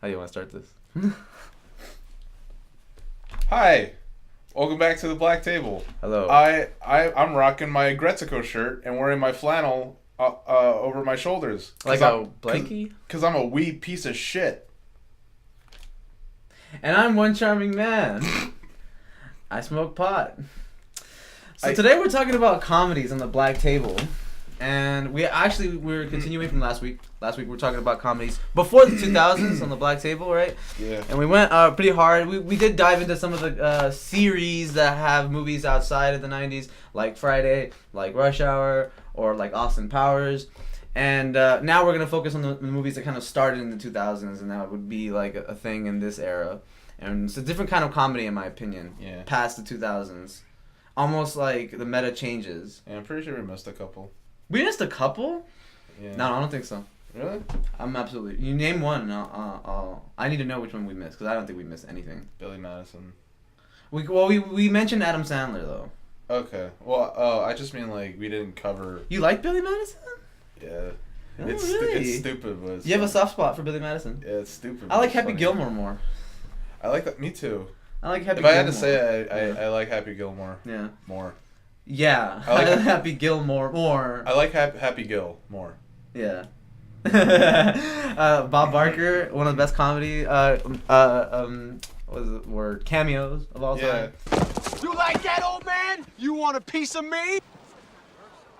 How do you want to start this? Hi, welcome back to the Black Table. Hello. I'm rocking my Gretzko shirt and wearing my flannel over my shoulders. Like a blankie? Because I'm a wee piece of shit. And I'm one charming man. I smoke pot. So today we're talking about comedies on the Black Table. And we're continuing from last week. Last week we were talking about comedies before the 2000s on the Black Table, right? Yeah. And we went pretty hard. We did dive into some of the series that have movies outside of the 90s, like Friday, like Rush Hour, or like Austin Powers. And now we're going to focus on the movies that kind of started in the 2000s, and that would be like a thing in this era. And it's a different kind of comedy, in my opinion, past the 2000s. Almost like the meta changes. Yeah, I'm pretty sure we missed a couple. We missed a couple? Yeah. No, I don't think so. Really? I'm absolutely... You name one, and I need to know which one we missed, because I don't think we missed anything. Billy Madison. We mentioned Adam Sandler, though. Okay. Well, I just mean, like, we didn't cover... You like Billy Madison? Yeah. Oh, It's really? stupid, but it's You have a fun. soft spot for Billy Madison? Yeah, it's stupid. I like it's Happy funny. Gilmore more. I like that. Me too. I like Happy If Gilmore. I had to say it, I like Happy Gilmore. Yeah. More. Yeah. I like Happy Gilmore more. I like Happy Gil more. Yeah. Bob Barker, one of the best comedy what is the word? Cameos of all time. You like that, old man? You want a piece of me?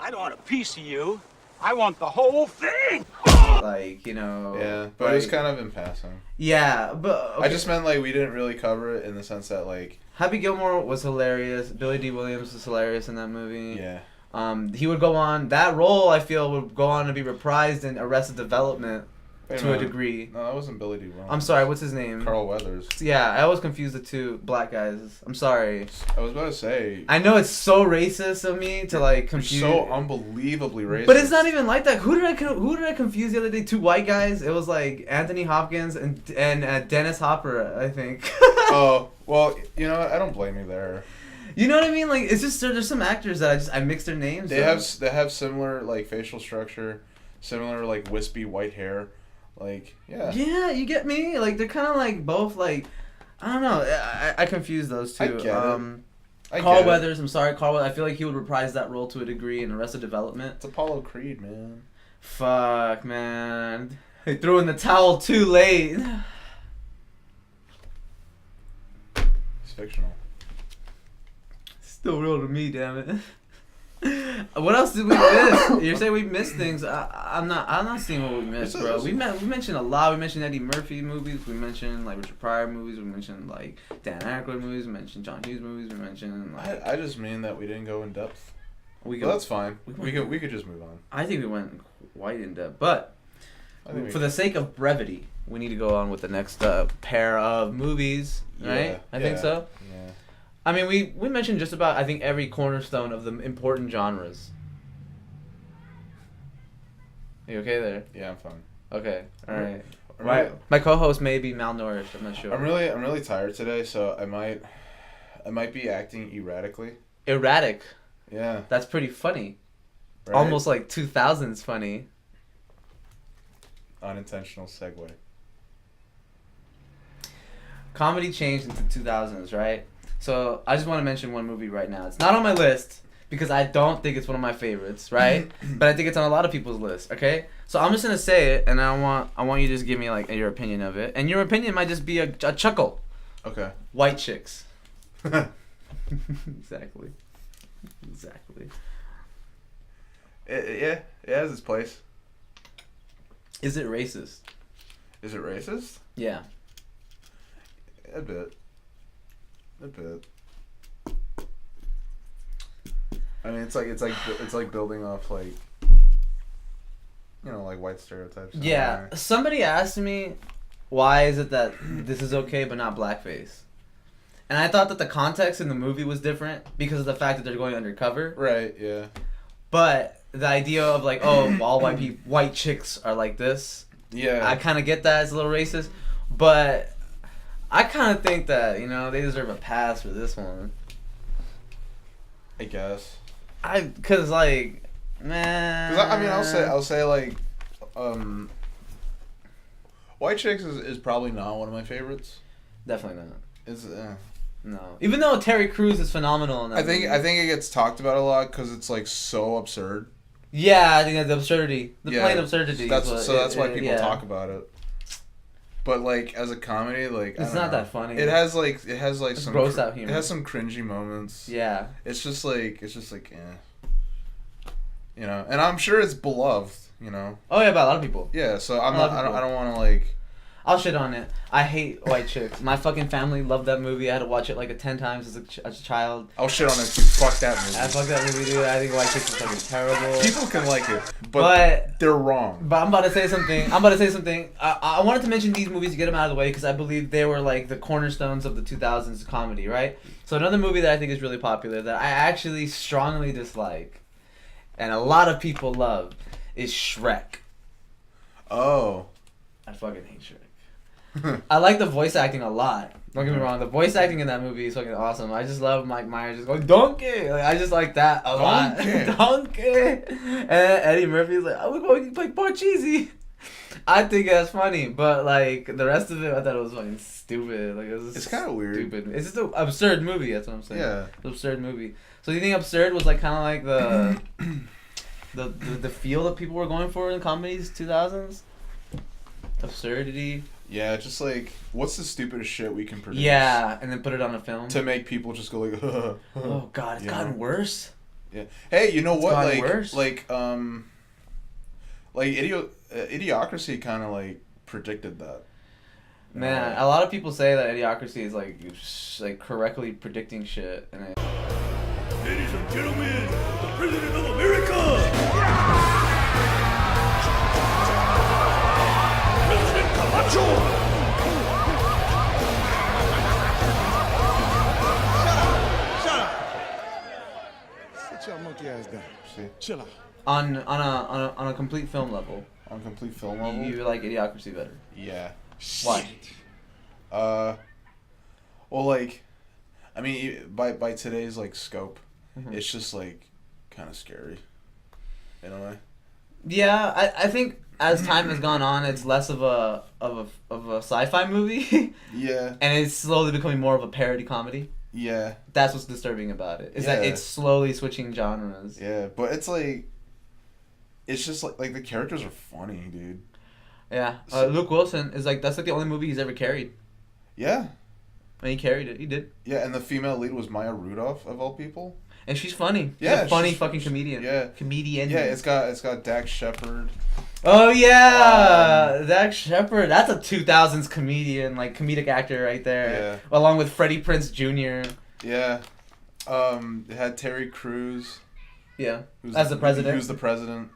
I don't want a piece of you. I want the whole thing. Like, you know. Yeah, but it was kind of in passing. Yeah, but okay. I just meant like we didn't really cover it in the sense that like Happy Gilmore was hilarious. Billy D. Williams was hilarious in that movie. yeah. He would go on, that role I feel would go on to be reprised in Arrested Development to a degree. No, that wasn't Billy D. Williams. I'm sorry, what's his name? Carl Weathers. Yeah, I always confuse the two black guys. I'm sorry. I was about to say. I know it's so racist of me to like confuse. You're so unbelievably racist. But it's not even like that. Who did I confuse the other day? Two white guys. It was like Anthony Hopkins and Dennis Hopper, I think. Oh well, you know what? I don't blame you there. You know what I mean? Like it's just there's some actors that I mix their names. They have similar like facial structure, similar like wispy white hair, like yeah. Yeah, you get me? Like they're kind of like both like I don't know. I confuse those two. I get it. Carl Weathers. I'm sorry, Carl. I feel like he would reprise that role to a degree in Arrested Development. It's Apollo Creed, man. Fuck, man. He threw in the towel too late. It's fictional. Still real to me, damn it. What else did we miss? You're saying we missed things. I'm not seeing what we missed, bro. We mentioned a lot. We mentioned Eddie Murphy movies. We mentioned like Richard Pryor movies. We mentioned like Dan Aykroyd movies. We mentioned John Hughes movies. We mentioned like. I just mean that we didn't go in depth. Well, that's fine. We could just move on. I think we went quite in depth, but for the sake of brevity, we need to go on with the next pair of movies, right? I think so. Yeah. I mean, we mentioned just about, I think, every cornerstone of the important genres. You okay there? Yeah, I'm fine. Okay, alright. Right. My co-host may be malnourished, I'm not sure. I'm really tired today, so I might be acting erratically. Erratic. Yeah. That's pretty funny. Right? Almost like 2000s funny. Unintentional segue. Comedy changed into 2000s, right? So I just want to mention one movie right now. It's not on my list because I don't think it's one of my favorites, right? But I think it's on a lot of people's list. Okay, so I'm just gonna say it, and I want you to just give me like your opinion of it, and your opinion might just be a chuckle. Okay. White chicks. Exactly. It has its place. Is it racist? Is it racist? Yeah. A bit. I mean, it's like building off like, you know, like white stereotypes. Yeah. Somebody asked me, why is it that this is okay but not blackface? And I thought that the context in the movie was different because of the fact that they're going undercover. Right. Yeah. But the idea of like, oh, all white chicks are like this. Yeah. I kind of get that it's a little racist, but I kind of think that, you know, they deserve a pass for this one. I guess. Cause like, man. Cause I mean, I'll say like, White Chicks is probably not one of my favorites. Definitely not. It's No. Even though Terry Crews is phenomenal in that movie. I think it gets talked about a lot because it's like so absurd. Yeah, I think that's the absurdity. The plain absurdity. That's why people talk about it. But like as a comedy, like it's not that funny. It has like some gross out humor. It has some cringy moments. Yeah. It's just like you know, and I'm sure it's beloved, you know. Oh yeah, by a lot of people. Yeah, so I don't want to like. I'll shit on it. I hate White Chicks. My fucking family loved that movie. I had to watch it like 10 times as a child. I'll shit on it too. Fuck that movie. Fuck that movie, dude. I think White Chicks is fucking terrible. People can like it, but they're wrong. But I'm about to say something. I wanted to mention these movies to get them out of the way because I believe they were like the cornerstones of the 2000s comedy, right? So another movie that I think is really popular that I actually strongly dislike, and a lot of people love, is Shrek. Oh. I fucking hate Shrek. I like the voice acting a lot. Don't get me wrong. The voice acting in that movie is fucking awesome. I just love Mike Myers just going, Donkey! Like, I just like that a lot. Donkey! And Eddie Murphy's like, we're going to play Parcheesi. I think that's funny, but like the rest of it, I thought it was fucking stupid. Like it's kind of weird. Stupid. It's just an absurd movie. That's what I'm saying. Yeah. It's an absurd movie. So do you think absurd was like kind of like the feel that people were going for in comedies 2000s? Absurdity. Yeah, just like, what's the stupidest shit we can produce? Yeah, and then put it on a film. To make people just go like, oh god, it's gotten worse. Yeah. Hey, you know it's what? Worse. Idiocracy kind of like predicted that. Man, a lot of people say that Idiocracy is like correctly predicting shit. And ladies and gentlemen, the President of America! President Camacho! Shut up! Sit your monkey ass down. See? Chill out. On a complete film level. On complete film level? You like Idiocracy better. Yeah. Why? Well, like, I mean, by today's like scope, it's just like kind of scary, in a way. Yeah, I think as time has gone on, it's less of a sci-fi movie. Yeah. And it's slowly becoming more of a parody comedy. Yeah. That's what's disturbing about it. Is that it's slowly switching genres. Yeah, but it's like, it's just like the characters are funny, dude. Yeah. Luke Wilson is like, that's like the only movie he's ever carried. Yeah. And he carried it. He did. Yeah, and the female lead was Maya Rudolph, of all people. And she's funny. She's yeah, a funny fucking comedian. Yeah. Comedian. Yeah, it's got Dax Shepard. Oh yeah, Dax Shepard. That's a 2000s comedian, like comedic actor right there. Yeah. Along with Freddie Prinze Jr. Yeah. It had Terry Crews. Yeah. As the president. Who's the president?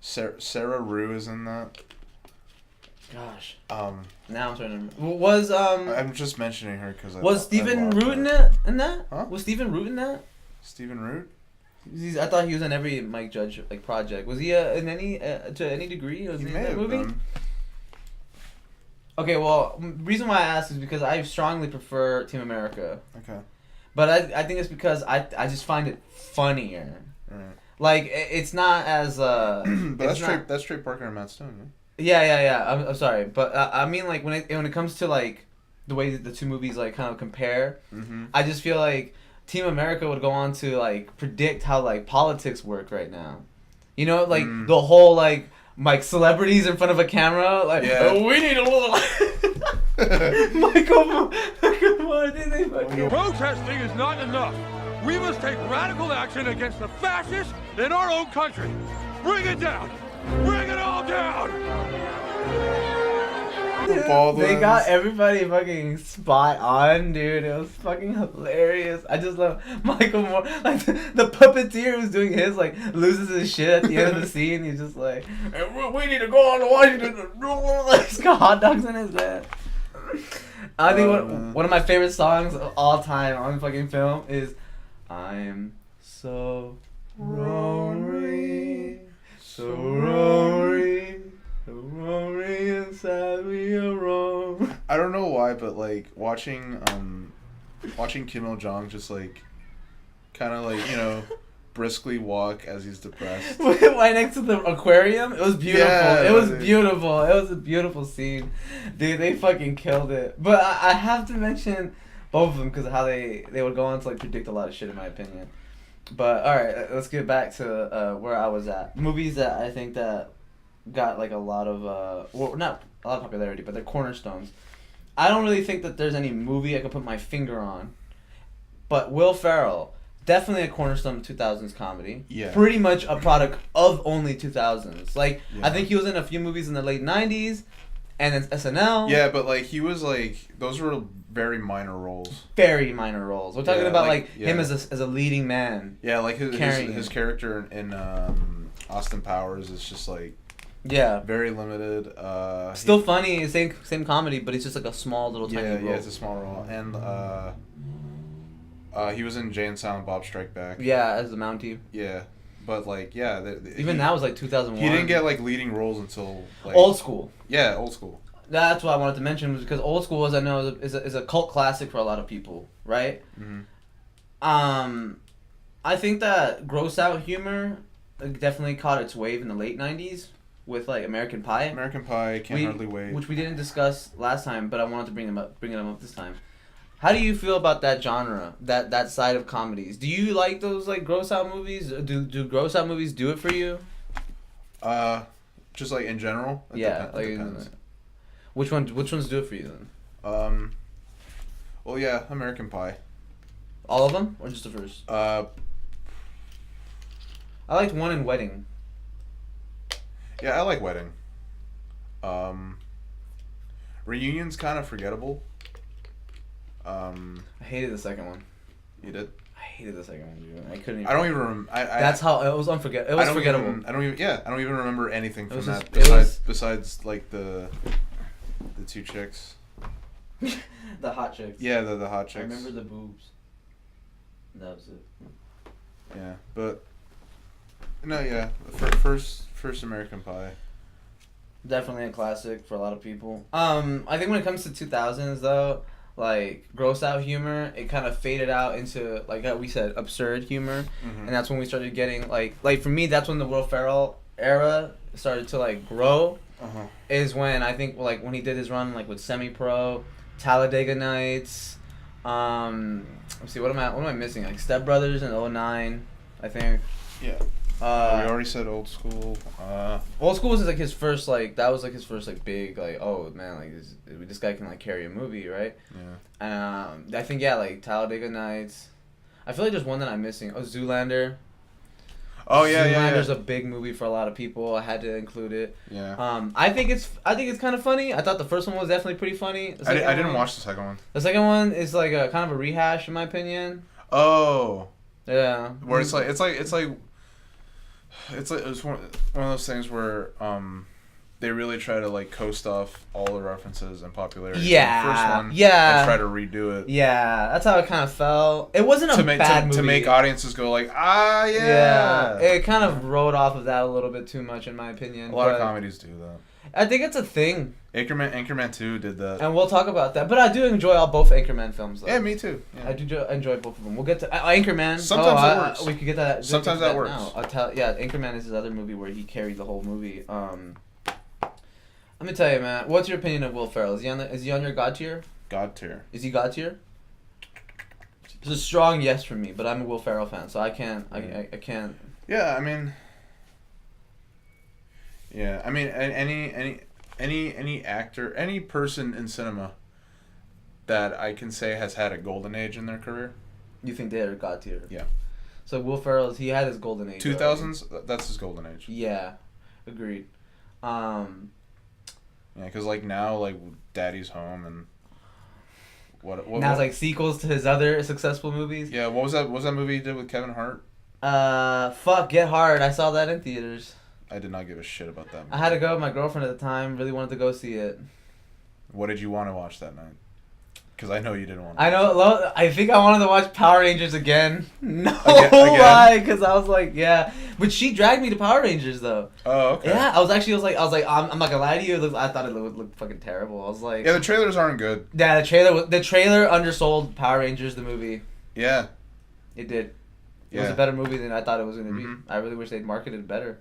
Sarah Rue is in that. Gosh. Now I'm trying to remember. Was I'm just mentioning her because was Stephen Root in that? Huh? Was Stephen Root in that? Stephen Root? I thought he was in every Mike Judge like project. Was he in any to any degree? Was he in that movie? Been. Okay, well, reason why I asked is because I strongly prefer Team America. Okay. But I think it's because I just find it funnier. Right. Like it's not as but that's Trey Parker and Matt Stone, right? Yeah. I'm sorry, but I mean like when it comes to like the way that the two movies like kind of compare, I just feel like Team America would go on to like predict how like politics work right now. You know, like the whole like celebrities in front of a camera, like we need a little. Michael, why did they fucking? Protesting is not enough. We must take radical action against the fascists in our own country. Bring it down. Bring it all down. They got everybody fucking spot on, dude. It was fucking hilarious. I just love Michael Moore. Like the puppeteer who's doing his like loses his shit at the end of the scene. He's just like, we need to go on to Washington. Like he's got hot dogs in his head. I think one of my favorite songs of all time on fucking film is I'm so rory, so rory. Inside me a roam. I don't know why, but like watching Kim Il Jong just like kind of like, you know, briskly walk as he's depressed. Right next to the aquarium. It was beautiful. Yeah, it was dude. beautiful. It was a beautiful scene. Dude, they fucking killed it. But I have to mention both of them because of how they would go on to like predict a lot of shit in my opinion. But alright, let's get back to where I was at. Movies that I think that got like a lot of well, not a lot of popularity, but they're cornerstones. I don't really think that there's any movie I could put my finger on. But Will Ferrell, definitely a cornerstone of 2000s comedy. Yeah. Pretty much a product of only 2000s. Like, Yeah. I think he was in a few movies in the late 90s, and then SNL. Yeah, but like he was like those were very minor roles. Very minor roles. We're talking Yeah, about like, him as a leading man. Yeah, like Carrying his him. character in Austin Powers is just like Yeah. very limited. Still funny, same comedy, but he's just like a small little tiny role. Yeah, it's a small role, and he was in Jay and Silent Bob Strike Back. Yeah, as the Mountie. Yeah, but like Even that was like 2001. He didn't get like leading roles until like Old School. Yeah, Old School. That's what I wanted to mention was because Old School, as I know, is a cult classic for a lot of people, right? Mm-hmm. I think that gross out humor definitely caught its wave in the late 90s with like American Pie. American Pie, Can't Hardly Wait. Which we didn't discuss last time, but I wanted to bring them up this time. How do you feel about that genre, that side of comedies? Do you like those like gross out movies? Do gross out movies do it for you? Just like in general. Depends. Which ones do it for you then? Well, yeah, American Pie. All of them, or just the first? I liked one in Wedding. Yeah, I like Wedding. Reunion's kind of forgettable. I hated the second one. You did? I hated the second one, dude. I couldn't even. I don't even remember. That's how it was unforgettable. It was forgettable. I don't even remember anything from that besides like the two chicks. The hot chicks. Yeah, the hot chicks. I remember the boobs. That was it. Yeah, but no, yeah, first American Pie. Definitely a classic for a lot of people. I think when it comes to 2000s though, like gross out humor, it kind of faded out into like how we said absurd humor, and that's when we started getting like for me that's when the Will Ferrell era started to like grow. Is when I think like when he did his run like with Semi Pro, Talladega Nights. Let's see, what am I missing? Like Step Brothers in 2009, I think. Yeah. We already said Old School. Old School was like his first like big like, oh man, like this guy can like carry a movie, right? Yeah. I think yeah, like Talladega Nights. I feel like there's one that I'm missing. Oh, Zoolander. Oh yeah, Zoolander's a big movie for a lot of people. I had to include it. Yeah. I think it's kind of funny. I thought the first one was definitely pretty funny. I didn't watch the second one. The second one is like a kind of a rehash in my opinion. Oh. Yeah. Where it's one of those things where they really try to like coast off all the references and popularity. Yeah. From the first one. Yeah. And try to redo it. Yeah, that's how it kind of felt. It wasn't a bad movie. To make audiences go like, yeah. Yeah. It kind of rode off of that a little bit too much in my opinion. A lot of comedies do that. I think it's a thing. Anchorman 2 did that. And we'll talk about that. But I do enjoy both Anchorman films though. Yeah, me too. Yeah. I do enjoy both of them. We'll get to Anchorman. Sometimes it works. We could get that. Sometimes that works. Now. Anchorman is his other movie where he carried the whole movie. Let me tell you, man. What's your opinion of Will Ferrell? Is he on your God tier? God tier. Is he God tier? It's a strong yes from me, but I'm a Will Ferrell fan, so I can't. I can't. Yeah, I mean. Yeah, I mean any actor, any person in cinema that I can say has had a golden age in their career. You think they're God tier? Yeah. So Will Ferrell, he had his golden age. 2000s, that's his golden age. Yeah, agreed. Yeah, because like now, like Daddy's Home and what now it's like sequels to his other successful movies. Yeah, what was that movie he did with Kevin Hart? Get Hard. I saw that in theaters. I did not give a shit about that movie. I had to go with my girlfriend at the time. Really wanted to go see it. What did you want to watch that night? Because I know you didn't want to. I think I wanted to watch Power Rangers again. No Again? lie, because I was like, yeah. But she dragged me to Power Rangers though. Oh, okay. Yeah, I was like, I'm not gonna lie to you. I thought it would look fucking terrible. I was like, yeah, the trailers aren't good. Yeah, the trailer undersold Power Rangers the movie. Yeah. It did. It was a better movie than I thought it was gonna be. Mhm. I really wish they'd marketed it better.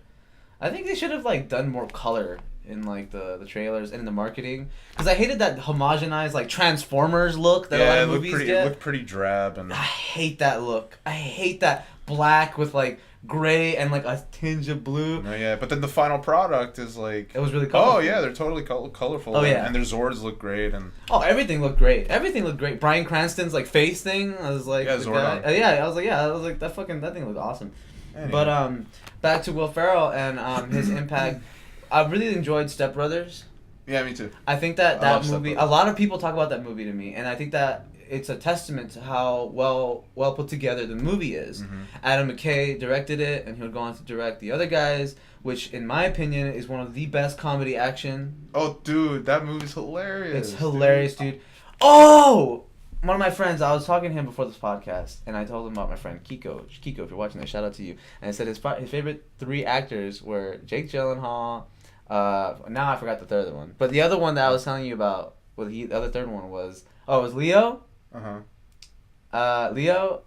I think they should have like done more color in like the trailers and in the marketing, because I hated that homogenized like Transformers look that a lot Yeah, of movies it get. looked pretty drab and. I hate that look. I hate that black with like gray and like a tinge of blue. No, yeah, but then the final product is like. It was really colorful. Oh yeah, they're totally colorful. Oh, yeah. and their Zords look great and. Oh, everything looked great. Everything looked great. Bryan Cranston's like face thing. I was like, Yeah, the Zordon. guy- yeah, I was like that thing looked awesome. Anyway. But back to Will Ferrell and his impact. I really enjoyed Step Brothers. Yeah, me too. I think that I love Step movie. A Brothers. lot of people talk about that movie to me, and I think that it's a testament to how well put together the movie is. Mhm. Adam McKay directed it, and he would go on to direct the other guys, which, in my opinion, is one of the best comedy action. Oh, dude, that movie's hilarious. It's hilarious, dude. Oh, one of my friends. I was talking to him before this podcast, and I told him about my friend Kiko. Kiko, if you're watching this, shout out to you. And I said his favorite 3 actors were Jake Gyllenhaal. Now I forgot the third one, but the other one that I was telling you about, the other third one was it was Leo. Leo,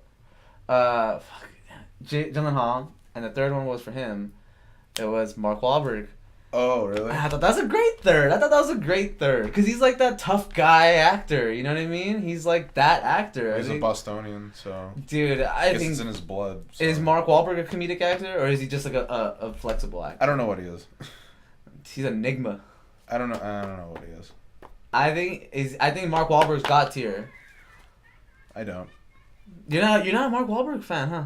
Gyllenhaal, and the third one was for him. It was Mark Wahlberg. Oh, really? I thought that was a great third. Because he's like that tough guy actor. You know what I mean? He's like that actor. He's a Bostonian, so. Dude, I guess think it's in his blood. So. Is Mark Wahlberg a comedic actor, or is he just like a flexible actor? I don't know what he is. He's an enigma. I don't know what he is. I think Mark Wahlberg's God tier. I don't. You're not a Mark Wahlberg fan, huh?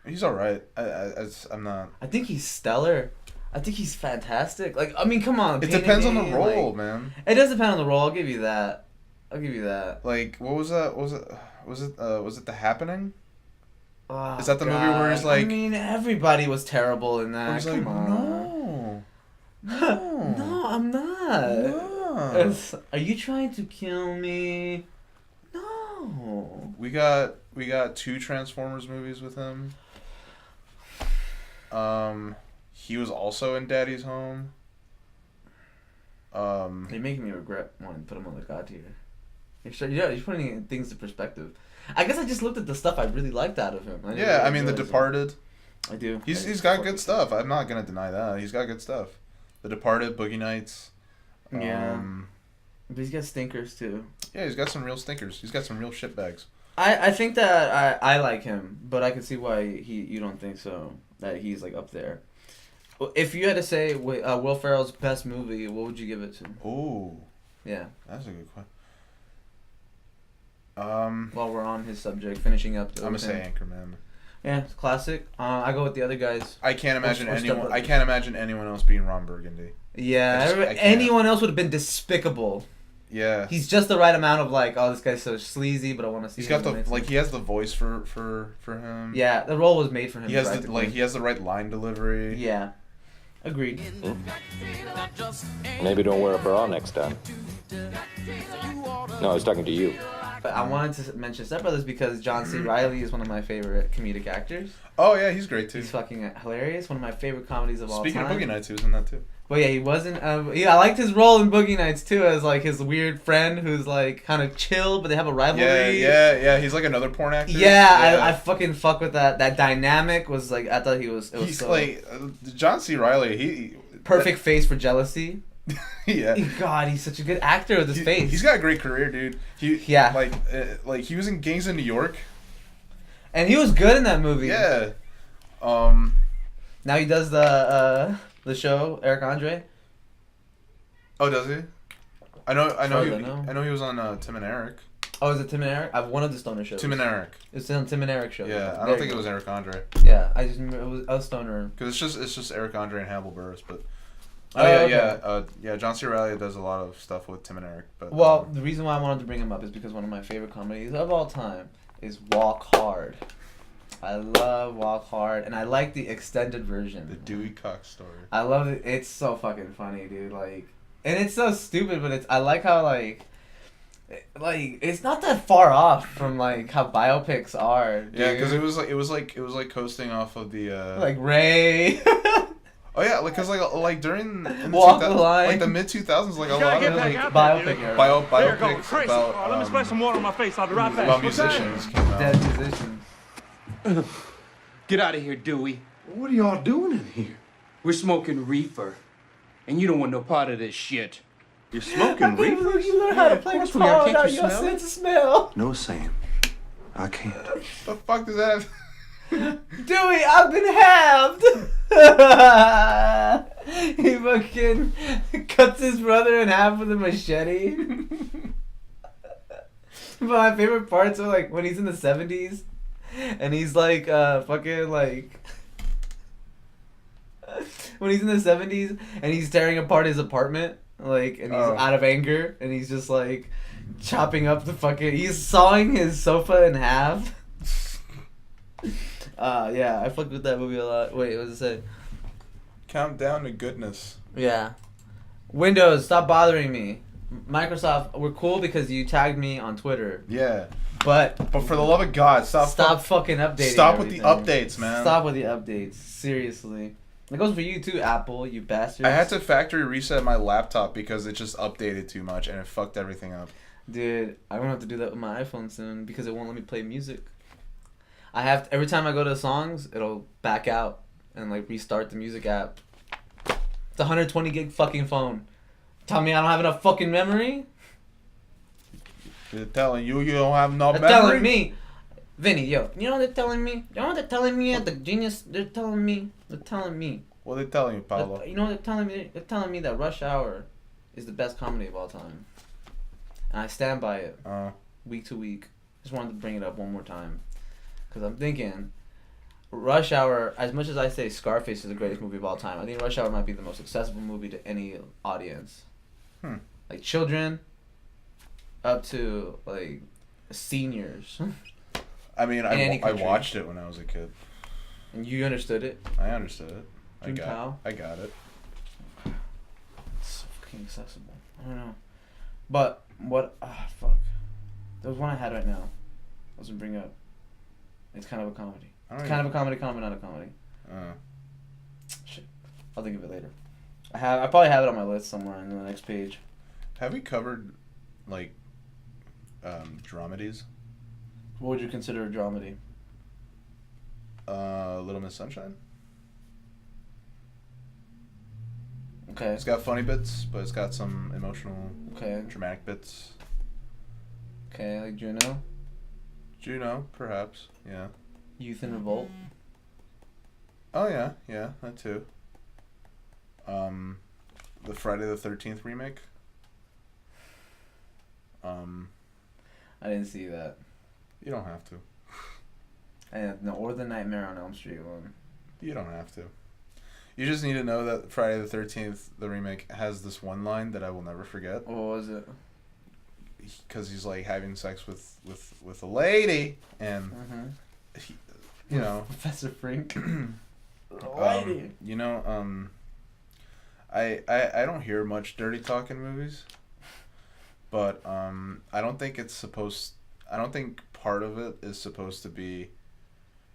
He's all right. I'm not. I think he's stellar. I think he's fantastic. Like, I mean, come on. It Pain depends on and the Gain, role, like, man. It does depend on the role. I'll give you that. Like, what was that? Was it The Happening? Oh, Is that the movie where he's like? I mean, everybody was terrible in that. He's Come like, on. no, No, I'm not. no. Are you trying to kill me? No. We got 2 Transformers movies with him. He was also in Daddy's Home. You're making me regret wanting to put him on the God tier. You're putting things to perspective. I guess I just looked at the stuff I really liked out of him. Yeah, I mean, The Departed. I do. He's got good stuff. I'm not gonna deny that. He's got good stuff. The Departed, Boogie Nights. Yeah. But he's got stinkers too. Yeah, he's got some real stinkers. He's got some real shitbags. I think that I like him, but I can see why you don't think so. That he's like up there. If you had to say Will Ferrell's best movie, what would you give it to? Ooh, Yeah. that's a good question. While we're on his subject, finishing up. I'm gonna say Anchorman. Yeah, it's classic. I go with the other guys. I can't imagine or anyone. Step I can't imagine anyone else being Ron Burgundy. Yeah, I can't. anyone else would have been despicable. Yeah. He's just the right amount of like, oh, this guy's so sleazy, but I want to see. He's got him the in like. He has the voice for him. Yeah, the role was made for him. He has the practically. he has the right line delivery. Yeah, agreed. Maybe don't wear a bra next time. No, I was talking to you. But I wanted to mention Step Brothers because John C. Reilly is one of my favorite comedic actors. Oh yeah, he's great too. He's fucking hilarious. One of my favorite comedies of all time. Speaking of Boogie Nights, he was in that too. But yeah, he wasn't. I liked his role in Boogie Nights too, as like his weird friend who's like kind of chill, but they have a rivalry. Yeah. He's like another porn actor. Yeah, I fucking fuck with that. That dynamic was like, I thought it was He's so like John C. Reilly. He perfect face for jealousy. Yeah. God, he's such a good actor with his face. He's got a great career, dude. Yeah. Like he was in Gangs of New York. And he was good in that movie. Yeah. Now he does the show Eric Andre. Oh, does he? I know. I know. He was on Tim and Eric. Oh, is it Tim and Eric? I've one of the Stoner shows. Tim and Eric. It's on Tim and Eric show. Yeah, I don't think it was Eric Andre. Yeah, I just remember it was Stoner. Because it's just Eric Andre and Hannibal Buress, but. Oh, yeah, okay. yeah. John C. Reilly does a lot of stuff with Tim and Eric, but. Well, the reason why I wanted to bring him up is because one of my favorite comedies of all time is Walk Hard. I love Walk Hard, and I like the extended version. The Dewey Cox story. I love it. It's so fucking funny, dude. Like, and it's so stupid, but I like how like it's not that far off from like how biopics are. Dude. Yeah, because it was like coasting off of the. Like Ray. Oh yeah, because like during in Walk the the line. like the mid 2000s, like a gotta lot get of back like out biopic there, dude. era. They're going biopics crazy. about Let me splash some water on my face. I'll be right back. about musicians came out. Dead musicians. Get out of here, Dewey. What are y'all doing in here? We're smoking reefer. And you don't want no part of this shit. You're smoking reefer? You learn how to play course guitar we are. Can't without you your smell it? sense of smell. No, Sam. I can't. The fuck does that have? Dewey, I've been halved. He fucking cuts his brother in half with a machete. But my favorite parts are like when he's in the 70s and he's like fucking like when he's in the 70s and he's tearing apart his apartment like and he's out of anger and he's just like chopping up the fucking he's sawing his sofa in half. Yeah, I fucked with that movie a lot. Wait, what does it say? Countdown to goodness. Yeah. Windows, stop bothering me. Microsoft, we're cool because you tagged me on Twitter. Yeah. But for the love of God, stop fucking updating. Stop everything. with the updates, man. Stop with the updates. Seriously. It goes for you too, Apple, you bastards. I had to factory reset my laptop because it just updated too much and it fucked everything up. Dude, I'm gonna have to do that with my iPhone soon because it won't let me play music. I have every time I go to songs, it'll back out and like restart the music app. It's a 120 gig fucking phone. Tell me I don't have enough fucking memory? They're telling you don't have no They're memory. telling me, Vinny, yo, you know what they're telling me? You know what they're telling me at the Genius? They're telling me. What are they telling you, Paulo? You know what they're telling me? They're telling me that Rush Hour is the best comedy of all time. And I stand by it. Week to week. Just wanted to bring it up one more time. Because I'm thinking, Rush Hour, as much as I say Scarface is the greatest movie of all time, I think Rush Hour might be the most accessible movie to any audience. Like children up to like seniors. I mean, any I country. watched it when I was a kid. And you understood it? I understood it. I Jun-Tao? got it. It's so fucking accessible. I don't know. But what? Fuck. There was one I had right now. I was gonna bring up. It's kind of a comedy. It's kind of a comedy, not a comedy. Shit. I'll think of it later. I probably have it on my list somewhere in the next page. Have we covered like dramedies? What would you consider a dramedy? Little Miss Sunshine. Okay. It's got funny bits, but it's got some emotional, dramatic bits. Okay, like Juno. Juno, perhaps. Yeah. Youth in Revolt. Oh yeah, that too. The Friday the 13th remake. I didn't see that. You don't have to. No, or the Nightmare on Elm Street one. You don't have to. You just need to know that Friday the 13th, the remake, has this one line that I will never forget. What was it? Because he's like having sex with a lady, and he, you know, Professor Frink. lady. You know, I don't hear much dirty talk in movies, but I don't think part of it is supposed to be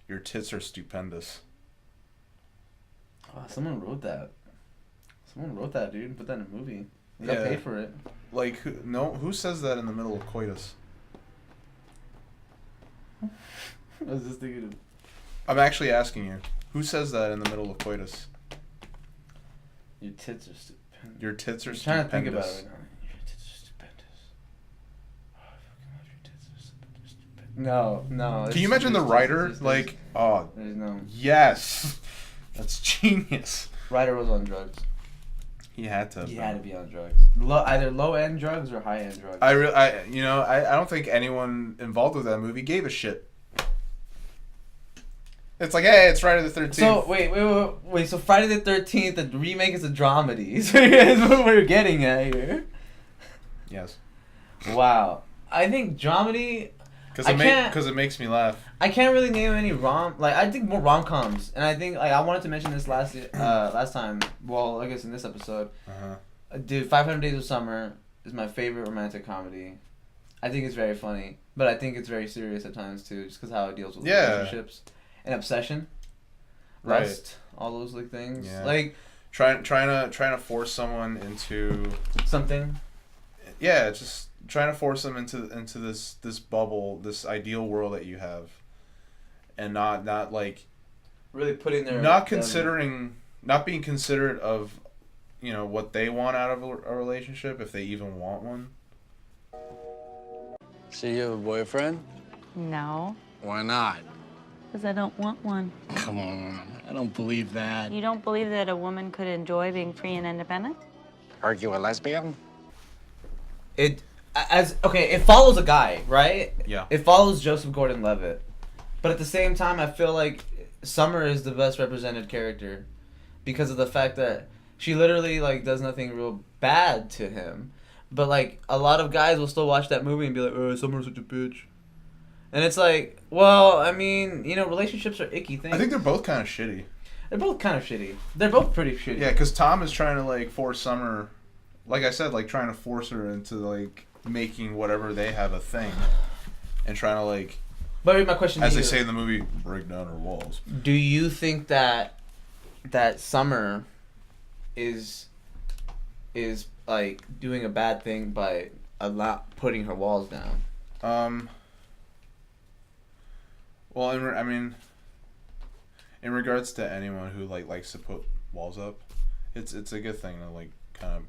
your tits are stupendous. Oh, someone wrote that. Someone wrote that, dude. Put that in a movie. You gotta pay for it. Like, who says that in the middle of coitus? I was just thinking of... I'm actually asking you. Who says that in the middle of coitus? Your tits are stupendous. Your tits are I'm stupendous. trying to think about it right now. Your tits are stupendous. Oh, I fucking love your tits. They're stupendous. No. Can you imagine the writer? Like, oh, there's no... Yes. That's genius. Writer was on drugs. He had to. He had to be on drugs. Either low-end drugs or high-end drugs. I don't think anyone involved with that movie gave a shit. It's like, hey, it's Friday the 13th. So, wait. So Friday the 13th, the remake is a dramedy. So that's what we're getting at here. Yes. Wow. I think dramedy... Because it makes me laugh. I can't really name any I think more rom-coms. And I think, I wanted to mention this last time. Well, I guess in this episode. Dude, 500 Days of Summer is my favorite romantic comedy. I think it's very funny. But I think it's very serious at times, too. Just because how it deals with relationships. And obsession. Lust. All those, things. Yeah. Like... Trying to force someone into... Something. Yeah, just... trying to force them into this bubble, this ideal world that you have, and not like really putting their not being considerate of, what they want out of a relationship, if they even want one. So you have a boyfriend? No, Why not? because I don't want one. Come on, I don't believe that. You don't believe that a woman could enjoy being free and independent? Are you a lesbian? It follows a guy, right? Yeah. It follows Joseph Gordon-Levitt, but at the same time, I feel like Summer is the best represented character because of the fact that she literally like does nothing real bad to him, but like a lot of guys will still watch that movie and be like, "Oh, Summer's such a bitch," and it's like, well, I mean, relationships are icky things. I think they're both kind of shitty. They're both kind of shitty. They're both pretty shitty. Yeah, because Tom is trying to like force Summer, like I said, like trying to force her into like making whatever they have a thing, and trying to like. But my question, as they say in the movie, break down her walls. Do you think that Summer is like doing a bad thing by putting her walls down? Well, in regards to anyone who likes to put walls up, it's a good thing to like kind of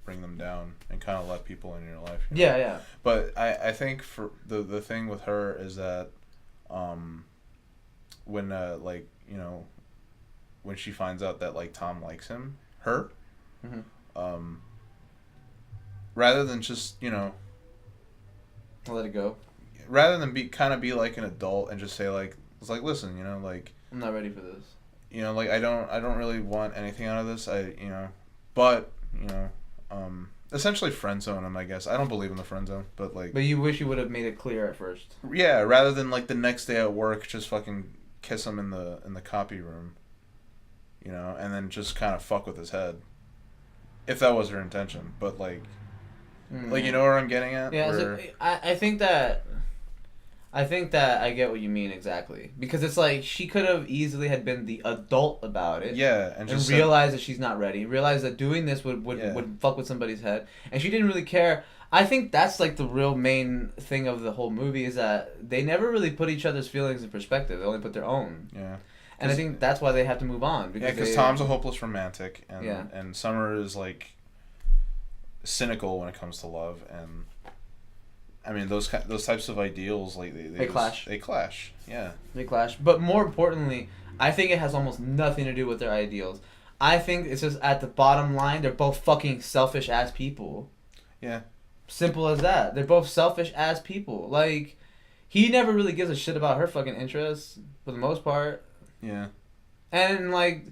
bring them down and kind of let people in your life. Yeah, yeah. But I think for the thing with her is that, when when she finds out that like Tom likes her, rather than just let it go. Rather than be like an adult and just say like, it's like, listen, like, I'm not ready for this. Like I don't really want anything out of this. But essentially friend zone him, I guess. I don't believe in the friend zone, but like. But you wish you would have made it clear at first. Yeah, rather than like the next day at work, just fucking kiss him in the copy room. And then just kind of fuck with his head. If that was her intention, but like. Like, you know where I'm getting at? Yeah, so I think that I get what you mean exactly, because it's like she could have easily had been the adult about it. Yeah, and realize that she's not ready. Realize that doing this would fuck with somebody's head, and she didn't really care. I think that's like the real main thing of the whole movie is that they never really put each other's feelings in perspective. They only put their own. Yeah. And I think that's why they have to move on. Because Tom's a hopeless romantic, and Summer is like cynical when it comes to love, and I mean those types of ideals, like they clash. They clash. Yeah. They clash. But more importantly, I think it has almost nothing to do with their ideals. I think it's just at the bottom line, they're both fucking selfish ass people. Yeah. Simple as that. They're both selfish ass people. Like, he never really gives a shit about her fucking interests for the most part. Yeah. And like,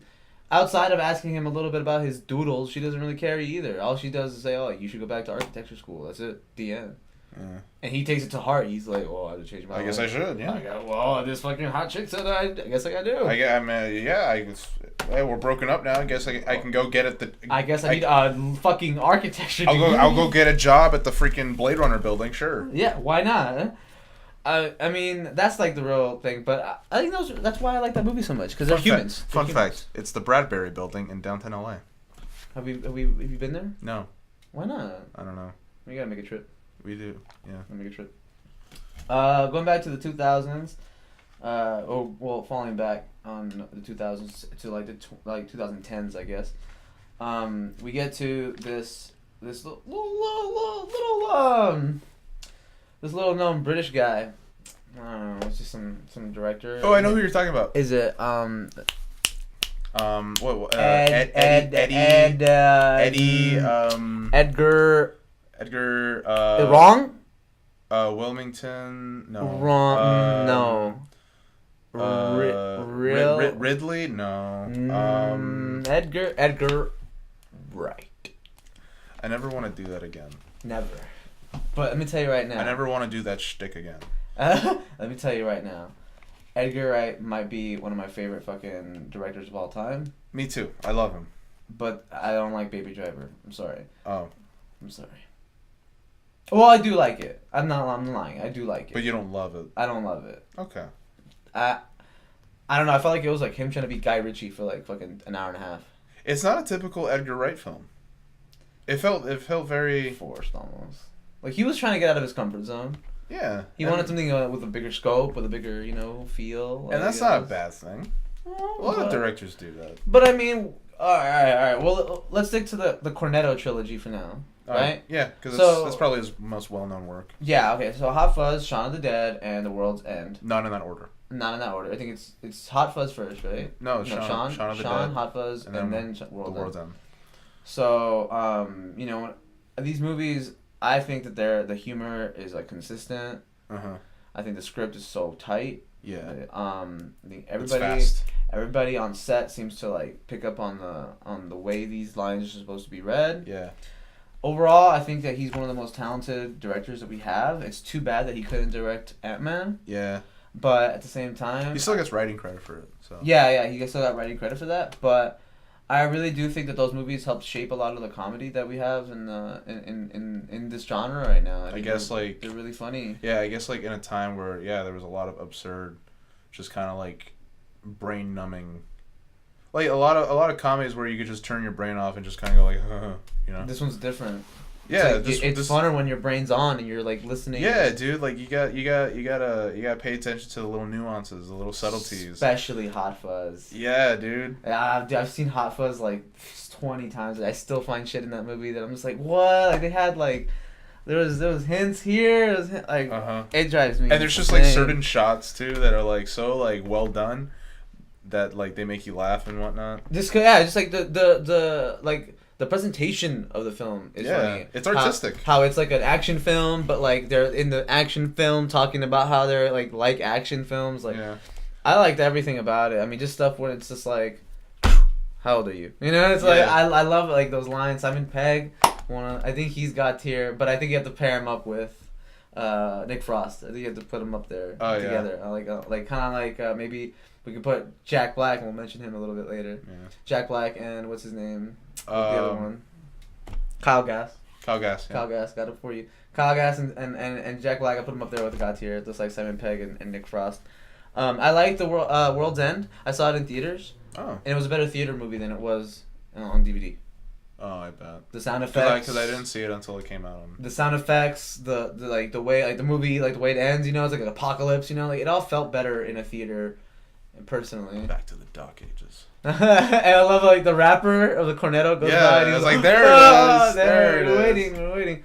outside of asking him a little bit about his doodles, she doesn't really care either. All she does is say, "Oh, you should go back to architecture school." That's it. The end. Yeah. And he takes it to heart. He's like, "Oh, I have to change my life. I guess I should, yeah." Well, this fucking hot chick said I guess I gotta do. We're broken up now. I guess I can go get it. I guess I need a fucking architecture degree. I'll go get a job at the freaking Blade Runner building, sure. Yeah, why not? I mean, that's like the real thing, but I think that's why I like that movie so much, because they're humans. Fun fact, it's the Bradbury building in downtown LA. Have you been there? No. Why not? I don't know. We gotta make a trip. We do, yeah. Make a trip. Going back to the 2000s, falling back on the 2000s to like the 2010s, I guess. We get to this little known British guy. I don't know, it's just some director. Oh, I know who you're talking about. Is it Edgar wrong? Wilmington? No. Wrong. No. Ridley? No. Edgar Wright. I never want to do that again. Never. But let me tell you right now. I never want to do that shtick again. Let me tell you right now. Edgar Wright might be one of my favorite fucking directors of all time. Me too. I love him. But I don't like Baby Driver. I'm sorry. Oh. I'm sorry. Well, I do like it. I'm lying. I do like it. But you don't love it. I don't love it. Okay. I don't know. I felt like it was like him trying to be Guy Ritchie for like fucking an hour and a half. It's not a typical Edgar Wright film. It felt very forced almost. Like he was trying to get out of his comfort zone. Yeah. He wanted something with a bigger scope, with a bigger, feel. And that's not a bad thing. A lot of directors do that. But I mean, all right. Well, let's stick to the Cornetto trilogy for now, right? Yeah, because So- that's probably his most well-known work. Yeah. Okay. So Hot Fuzz, Shaun of the Dead, and The World's End. Not in that order. Not in that order. I think it's Hot Fuzz first, right? No, Shaun of the Dead, Hot Fuzz, and then The World's World's End. End. So, you know, these movies, I think that the humor is like consistent. Uh-huh. I think the script is so tight. Yeah. I think It's fast. everybody on set seems to like pick up on the way these lines are supposed to be read. Yeah. Overall, I think that he's one of the most talented directors that we have. It's too bad that he couldn't direct Ant-Man, Yeah. but at the same time, He still gets writing credit for it. So. yeah, he still got writing credit for that. But I really do think that those movies helped shape a lot of the comedy that we have in this genre right now. I guess like they're really funny. Yeah, I guess like in a time where there was a lot of absurd, just kind of like brain numbing, like a lot of comedies where you could just turn your brain off and just kind of go like, you know. This one's different. Yeah, it's funner when your brain's on and you're like listening. Yeah, dude, like you gotta pay attention to the little nuances, the little subtleties. Especially Hot Fuzz. Yeah, dude. I've seen Hot Fuzz like 20 times. I still find shit in that movie that I'm just like, what? Like they had like, there was hints here. It drives me. And there's just like certain shots too that are like so like well done, that like they make you laugh and whatnot. Just like the presentation of the film is funny. It's artistic. How it's like an action film, but like they're in the action film talking about how they're like action films. Like, I liked everything about it. I mean, just stuff where it's just like, how old are you? You know, it's like I love like those lines. Simon Pegg, I think he's got tier, but I think you have to pair him up with Nick Frost. I think you have to put them up there together. I like kind of like maybe we could put Jack Black, and we'll mention him a little bit later. Yeah. Jack Black and what's his name? The other one. Kyle Gass. Kyle Gass, got it for you. Kyle Gass and Jack Black, I put him up there with the God tier, just like Simon Pegg and Nick Frost. I like the World's End. I saw it in theaters. Oh. And it was a better theater movie than it was on DVD. Oh, I bet. The sound effects. Because I didn't see it until it came out. The sound effects, the way like the movie, like the way it ends, you know, it's like an apocalypse, you know, like it all felt better in a theater. Personally, back to the dark ages. And I love like the rapper of the Cornetto goes by. And I he's was like, there it is. We're waiting.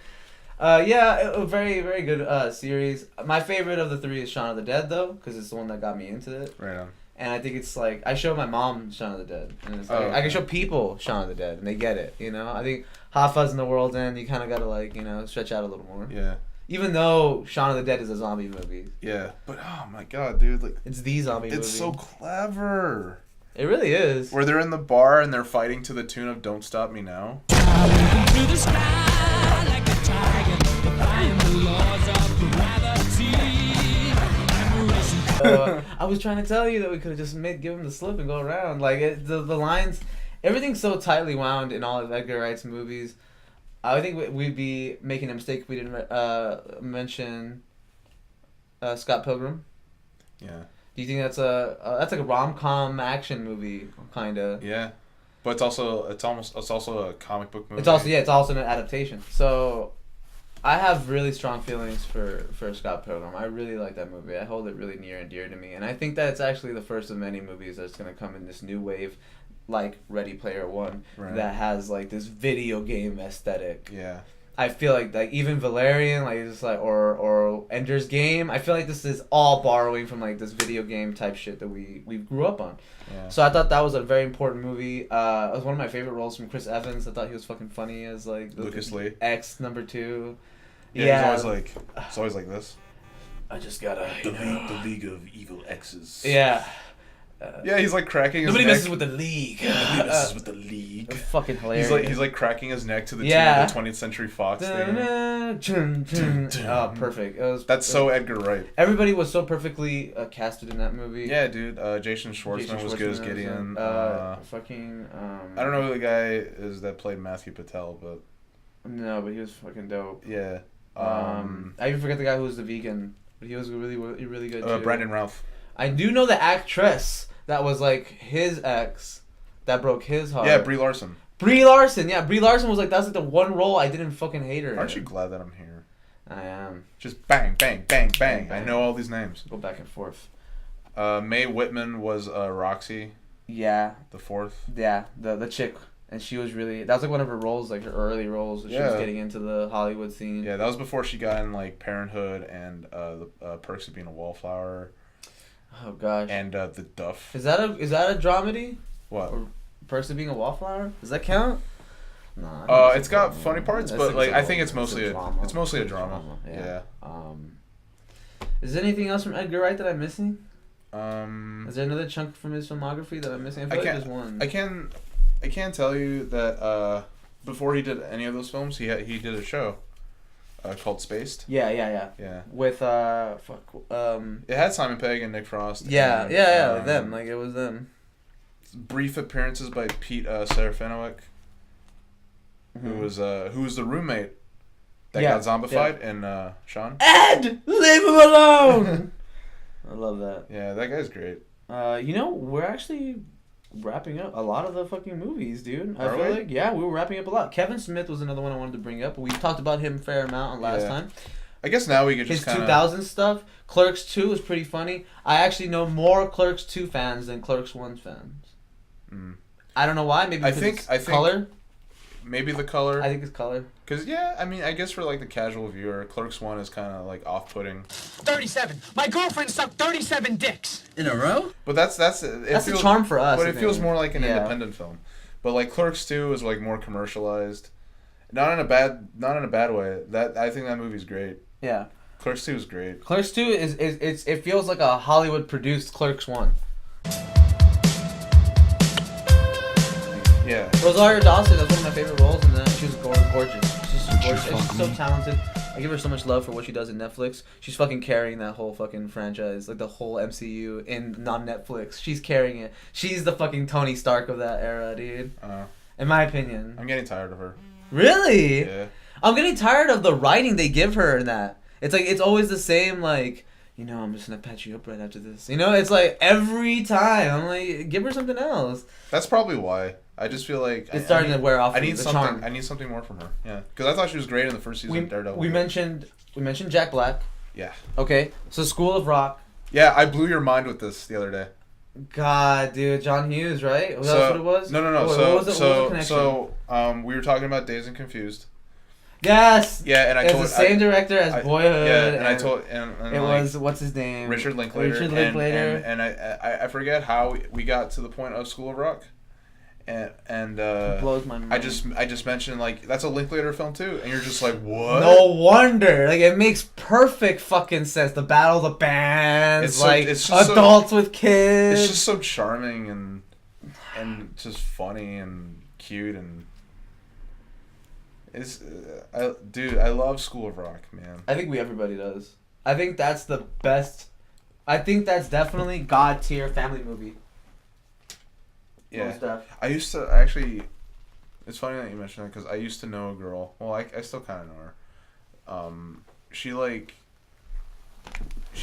A very, very good series. My favorite of the three is Shaun of the Dead, though, because it's the one that got me into it. Right on. And I think it's like, I show my mom Shaun of the Dead. And it's like, I can show people Shaun of the Dead, and they get it, you know? I think Hot Fuzz and The World's End, you kind of got to, like, you know, stretch out a little more. Yeah. Even though Shaun of the Dead is a zombie movie. Yeah. But, oh my god, dude. Like, it's the zombie movie. It's so clever. It really is. Where they're in the bar and they're fighting to the tune of Don't Stop Me Now. I was trying to tell you that we could have just give him the slip and go around. Like, the lines, everything's so tightly wound in all of Edgar Wright's movies. I think we'd be making a mistake if we didn't mention Scott Pilgrim. Yeah. Do you think that's like a rom-com action movie, kinda? Yeah, but it's also a comic book movie. It's also an adaptation. So, I have really strong feelings for Scott Pilgrim. I really like that movie. I hold it really near and dear to me, and I think that it's actually the first of many movies that's gonna come in this new wave, like Ready Player One, that has like this video game aesthetic. Yeah. I feel like even Valerian, like just like or Ender's Game, I feel like this is all borrowing from like this video game type shit that we grew up on. Yeah. So I thought that was a very important movie. It was one of my favorite roles from Chris Evans. I thought he was fucking funny as like Lucas Lee. X number 2. Yeah. He's always like this. I just gotta the League of Evil X's. Yeah. Yeah, he's like cracking his Nobody neck. messes with the League. Nobody messes with the League. Fucking hilarious. He's like cracking his neck to the tune of the 20th Century Fox thing. Oh, perfect. That's so Edgar Wright. Everybody was so perfectly casted in that movie. Yeah, dude. Jason Schwartzman was good as Gideon. I don't know who the guy is that played Matthew Patel, but no, but he was fucking dope. Yeah. I even forget the guy who was the vegan, but he was really good too. Brandon Routh. I do know the actress that was like his ex that broke his heart. Yeah, Brie Larson. Brie Larson was like, that's like the one role I didn't fucking hate her in. Aren't you glad that I'm here? I am. Just bang, bang, bang, bang. I know all these names. Go back and forth. Mae Whitman was Roxy, Yeah, the fourth. yeah, the chick, and she was really, that was like one of her roles, like her early roles. She was getting into the Hollywood scene. Yeah, that was before she got in like Parenthood and the Perks of Being a Wallflower. Oh gosh. And the Duff. Is that a dramedy? What? Or Perks of Being a Wallflower? Does that count? No. It's got funny parts, but like I think it's mostly a drama. it's mostly a drama. Yeah. Is there anything else from Edgar Wright that I'm missing? Is Is there another chunk from his filmography that I'm missing? I feel like there's one. I can tell you that before he did any of those films, he did a show called Spaced. Yeah. With It had Simon Pegg and Nick Frost. Yeah, them. Like it was them. Brief appearances by Pete Serafinowicz, who was the roommate that got zombified in Sean. Ed, leave him alone. I love that. Yeah, that guy's great. We're actually wrapping up a lot of the fucking movies, dude. I Are feel we? like, yeah, we were wrapping up a lot. Kevin Smith was another one I wanted to bring up. We talked about him a fair amount last time. I guess now we could His just kind of... 2000 stuff. Clerks 2 was pretty funny. I actually know more Clerks 2 fans than Clerks 1 fans. I don't know why. Maybe because it's color. Maybe the color. I think it's color. Because, yeah, I mean, I guess for, like, the casual viewer, Clerks 1 is kind of, like, off-putting. 37. My girlfriend sucked 37 dicks. In a row? But that's the charm for us. But it feels more like an independent film. But, like, Clerks 2 is, like, more commercialized. Not in a bad way. I think that movie's great. Yeah. Clerks 2 is great. Clerks 2 it feels like a Hollywood-produced Clerks 1. Yeah. Rosario Dawson, that's one of my favorite roles in that. She was gorgeous. She's gorgeous. She's so talented. I give her so much love for what she does in Netflix. She's fucking carrying that whole fucking franchise, like the whole MCU in non-Netflix. She's carrying it. She's the fucking Tony Stark of that era, dude. In my opinion. I'm getting tired of her. Really? Yeah. I'm getting tired of the writing they give her in that. It's like, it's always the same, like, I'm just gonna patch you up right after this. It's like every time. I'm like, give her something else. That's probably why. I just feel like it's starting to wear off. I need the something. charm. I need something more from her. Yeah, because I thought she was great in the first season of Daredevil. We mentioned Jack Black. Yeah. Okay, so School of Rock. Yeah, I blew your mind with this the other day. God, dude, John Hughes, right? Was that what it was? No. Oh, what was the connection? We were talking about Dazed and Confused. Yes. Yeah, and it's the same director as Boyhood. Yeah, and I told and it was what's his name? Richard Linklater. And I forget how we got to the point of School of Rock. And it blows my mind. I just mentioned, like, that's a Linklater film too, and you're just like, what? No wonder. Like, it makes perfect fucking sense. The battle of the bands, it's adults with kids. It's just so charming and just funny and cute and I love School of Rock, man. I think everybody does. I think that's the best. I think that's definitely God tier family movie. Yeah, I used to actually. It's funny that you mentioned that because I used to know a girl. Well, I still kind of know her. She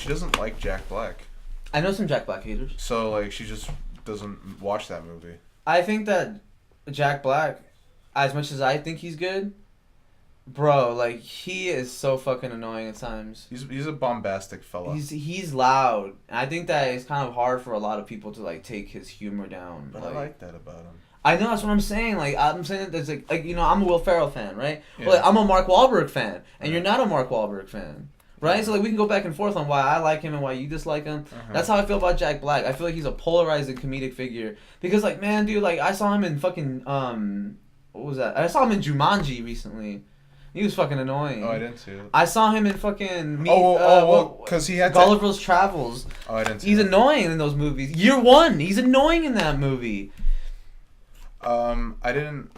doesn't like Jack Black. I know some Jack Black haters. So like she just doesn't watch that movie. I think that Jack Black, as much as I think he's good, bro, like he is so fucking annoying at times. He's a bombastic fella. He's loud. And I think that it's kind of hard for a lot of people to like take his humor down. But I like that about him. I know, that's what I'm saying. Like I'm saying that there's like I'm a Will Ferrell fan, right? Yeah. Well, like, I'm a Mark Wahlberg fan, and you're not a Mark Wahlberg fan. Right? So like we can go back and forth on why I like him and why you dislike him. That's how I feel about Jack Black. I feel like he's a polarizing comedic figure. Because like, man, dude, like I saw him in fucking what was that? I saw him in Jumanji recently. He was fucking annoying. Oh, I didn't see it. I saw him in fucking because he had Gulliver's Travels. Oh, I didn't see He's that. annoying in those movies. Year One, he's annoying in that movie. I didn't.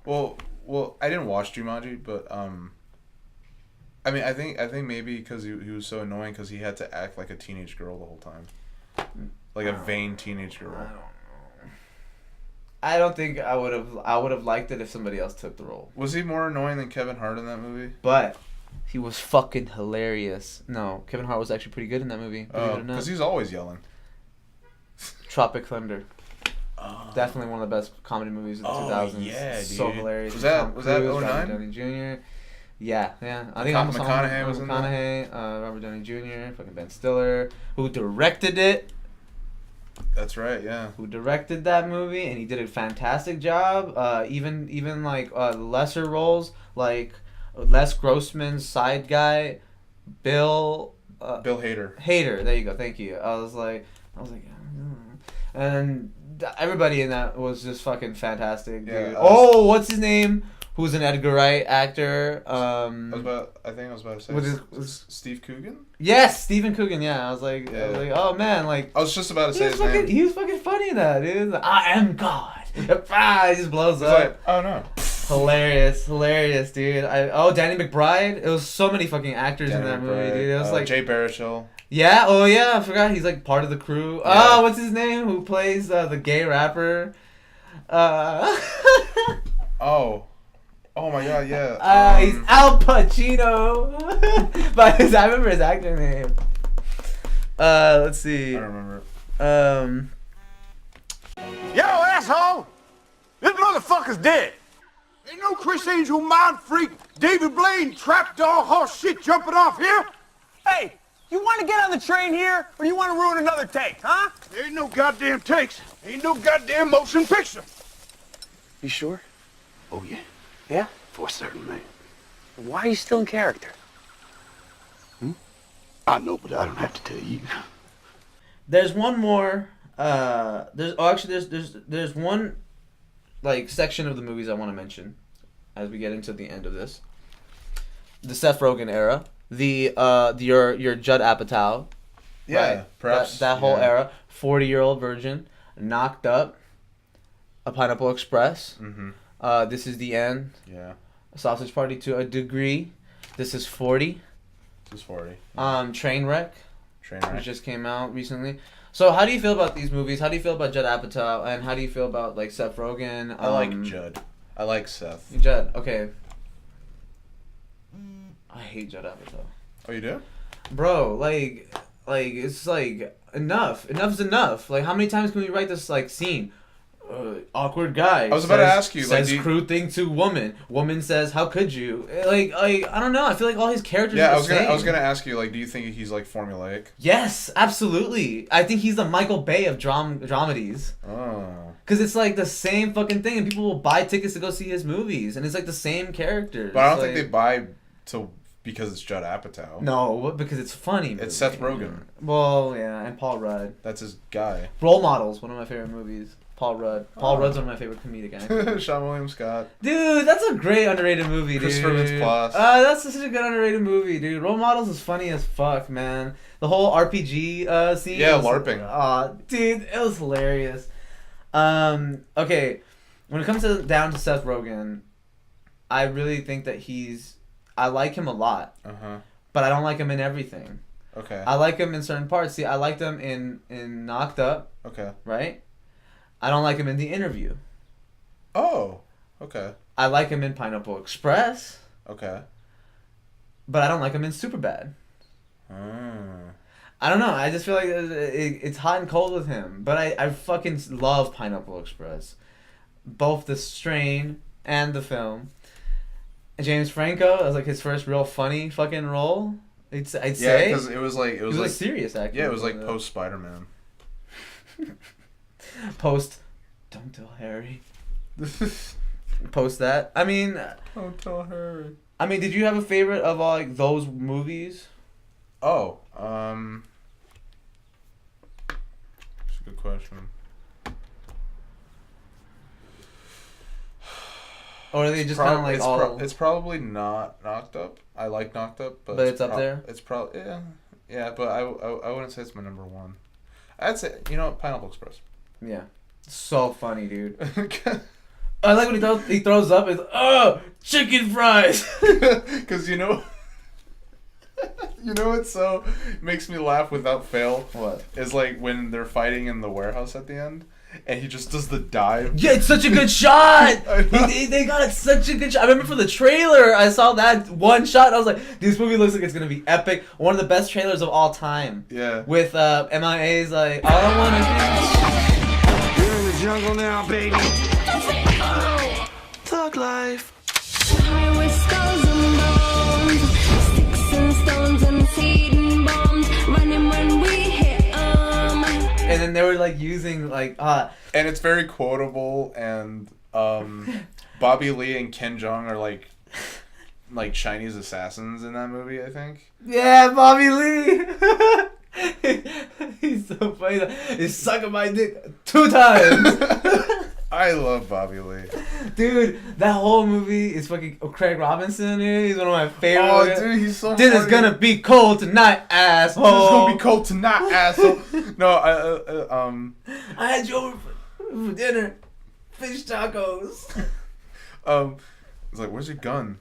Well, I didn't watch Jumanji, but I mean, I think maybe because he was so annoying because he had to act like a teenage girl the whole time, like a vain teenage girl. I don't think I would have liked it if somebody else took the role. Was he more annoying than Kevin Hart in that movie? But he was fucking hilarious. No, Kevin Hart was actually pretty good in that movie. Oh, because he's always yelling. Tropic Thunder. Definitely one of the best comedy movies of the 2000s. Yeah, dude. So hilarious. Was that 09? Downey Jr. Yeah. I think almost all of them. McConaughey was in McConaughey, Robert Downey Jr., fucking Ben Stiller, who directed it. That's right. Yeah. Who directed that movie, and he did a fantastic job. Even like lesser roles, like Les Grossman's side guy, Bill Hader. Hader, there you go. Thank you. I was like, and everybody in that was just fucking fantastic, dude. Yeah, What's his name? Who's an Edgar Wright actor? I think I was about to say Steve Coogan. Yes, Stephen Coogan. Yeah, I was like, oh man, like I was just about to say his name. name. He was fucking funny in that, dude. Like, I am God. He just blows up. Like, oh no. Hilarious, dude. Danny McBride. It was so many fucking actors in that movie, dude. It was like Jay Baruchel. Yeah. Oh yeah. I forgot he's like part of the crew. Yeah. Oh, what's his name? Who plays the gay rapper? Oh my god, yeah. He's Al Pacino. But I remember his actor name. Let's see. I don't remember. Yo, asshole! This motherfucker's dead. Ain't no Chris Angel mind freak, David Blaine trapdoor horse shit jumping off here. Hey, you want to get on the train here, or you want to ruin another take, huh? There ain't no goddamn takes. Ain't no goddamn motion picture. You sure? Oh yeah, Yeah? for certain, man. Why are you still in character? I know, but I don't have to tell you. There's one more. There's one like section of the movies I want to mention as we get into the end of this. The Seth Rogen era, your Judd Apatow, Yeah, right? perhaps that whole era. 40-Year-Old Virgin, Knocked Up, A Pineapple Express. Mm-hmm. This Is the End. Yeah. Sausage Party to a Degree. This Is 40. This is 40. Trainwreck. Trainwreck. Which just came out recently. So how do you feel about these movies? How do you feel about Judd Apatow? And how do you feel about like Seth Rogen? I like Judd. I like Seth. Judd, okay. I hate Judd Apatow. Oh, you do? Bro, like it's like enough. Enough's enough. Like how many times can we write this like scene? Awkward guy. I was about to ask you. Says like, crude thing to woman. Woman says, "How could you?" Like I don't know. I feel like all his characters. Yeah, are I was same. gonna ask you. Like, do you think he's like formulaic? Yes, absolutely. I think he's the Michael Bay of dramedies. Oh. Because it's like the same fucking thing, and people will buy tickets to go see his movies, and it's like the same characters. But I don't think they buy because it's Judd Apatow. No, because it's funny. It's Seth Rogen. Well, yeah, and Paul Rudd. That's his guy. Role Models, one of my favorite movies. Paul Rudd. Paul Rudd's one of my favorite comedic actors. Sean William Scott. Dude, that's a great underrated movie, dude. Christopher Mintz-Plasse. That's such a good underrated movie, dude. Role Models is funny as fuck, man. The whole RPG scene. Yeah, LARPing. Dude, it was hilarious. Okay, when it comes down to Seth Rogen, I really think that I like him a lot. Uh-huh. But I don't like him in everything. Okay. I like him in certain parts. See, I liked him in Knocked Up. Okay. Right? I don't like him in The Interview. Oh, okay. I like him in Pineapple Express. Okay. But I don't like him in Superbad. I don't know. I just feel like it's hot and cold with him. But I fucking love Pineapple Express. Both the strain and the film. James Franco, that was like his first real funny fucking role. I'd say. Yeah, because it was like a serious actor. Yeah, it was like post Spider-Man. Post, don't tell Harry. Post that. I mean, don't tell Harry. I mean, did you have a favorite of all like those movies? Oh, that's a good question. Or are they just kind of like all? It's probably not Knocked Up. I like Knocked Up, but it's up there. It's probably yeah. But I wouldn't say it's my number one. I'd say Pineapple Express. Yeah, so funny, dude. I like when he throws up. It's chicken fries. Because what so makes me laugh without fail. What is like when they're fighting in the warehouse at the end. And he just does the dive. Yeah, it's such a good shot. They got such a good shot. I remember for the trailer, I saw that one shot. And I was like, this movie looks like it's gonna be epic. One of the best trailers of all time. Yeah. With MIA's like, all I wanna do. You're in the jungle now, baby. Thug life. like using like and it's very quotable, and Bobby Lee and Ken Jeong are like Chinese assassins in that movie, I think. Yeah, Bobby Lee. He's so funny. He's sucking my dick 2 times. I love Bobby Lee. Dude, that whole movie is fucking Craig Robinson. Dude. He's one of my favorite. Oh, dude, he's so This funny. is gonna be cold tonight, asshole. This is gonna be cold tonight, asshole. No, I had you over for dinner. Fish tacos. It's like, where's your gun?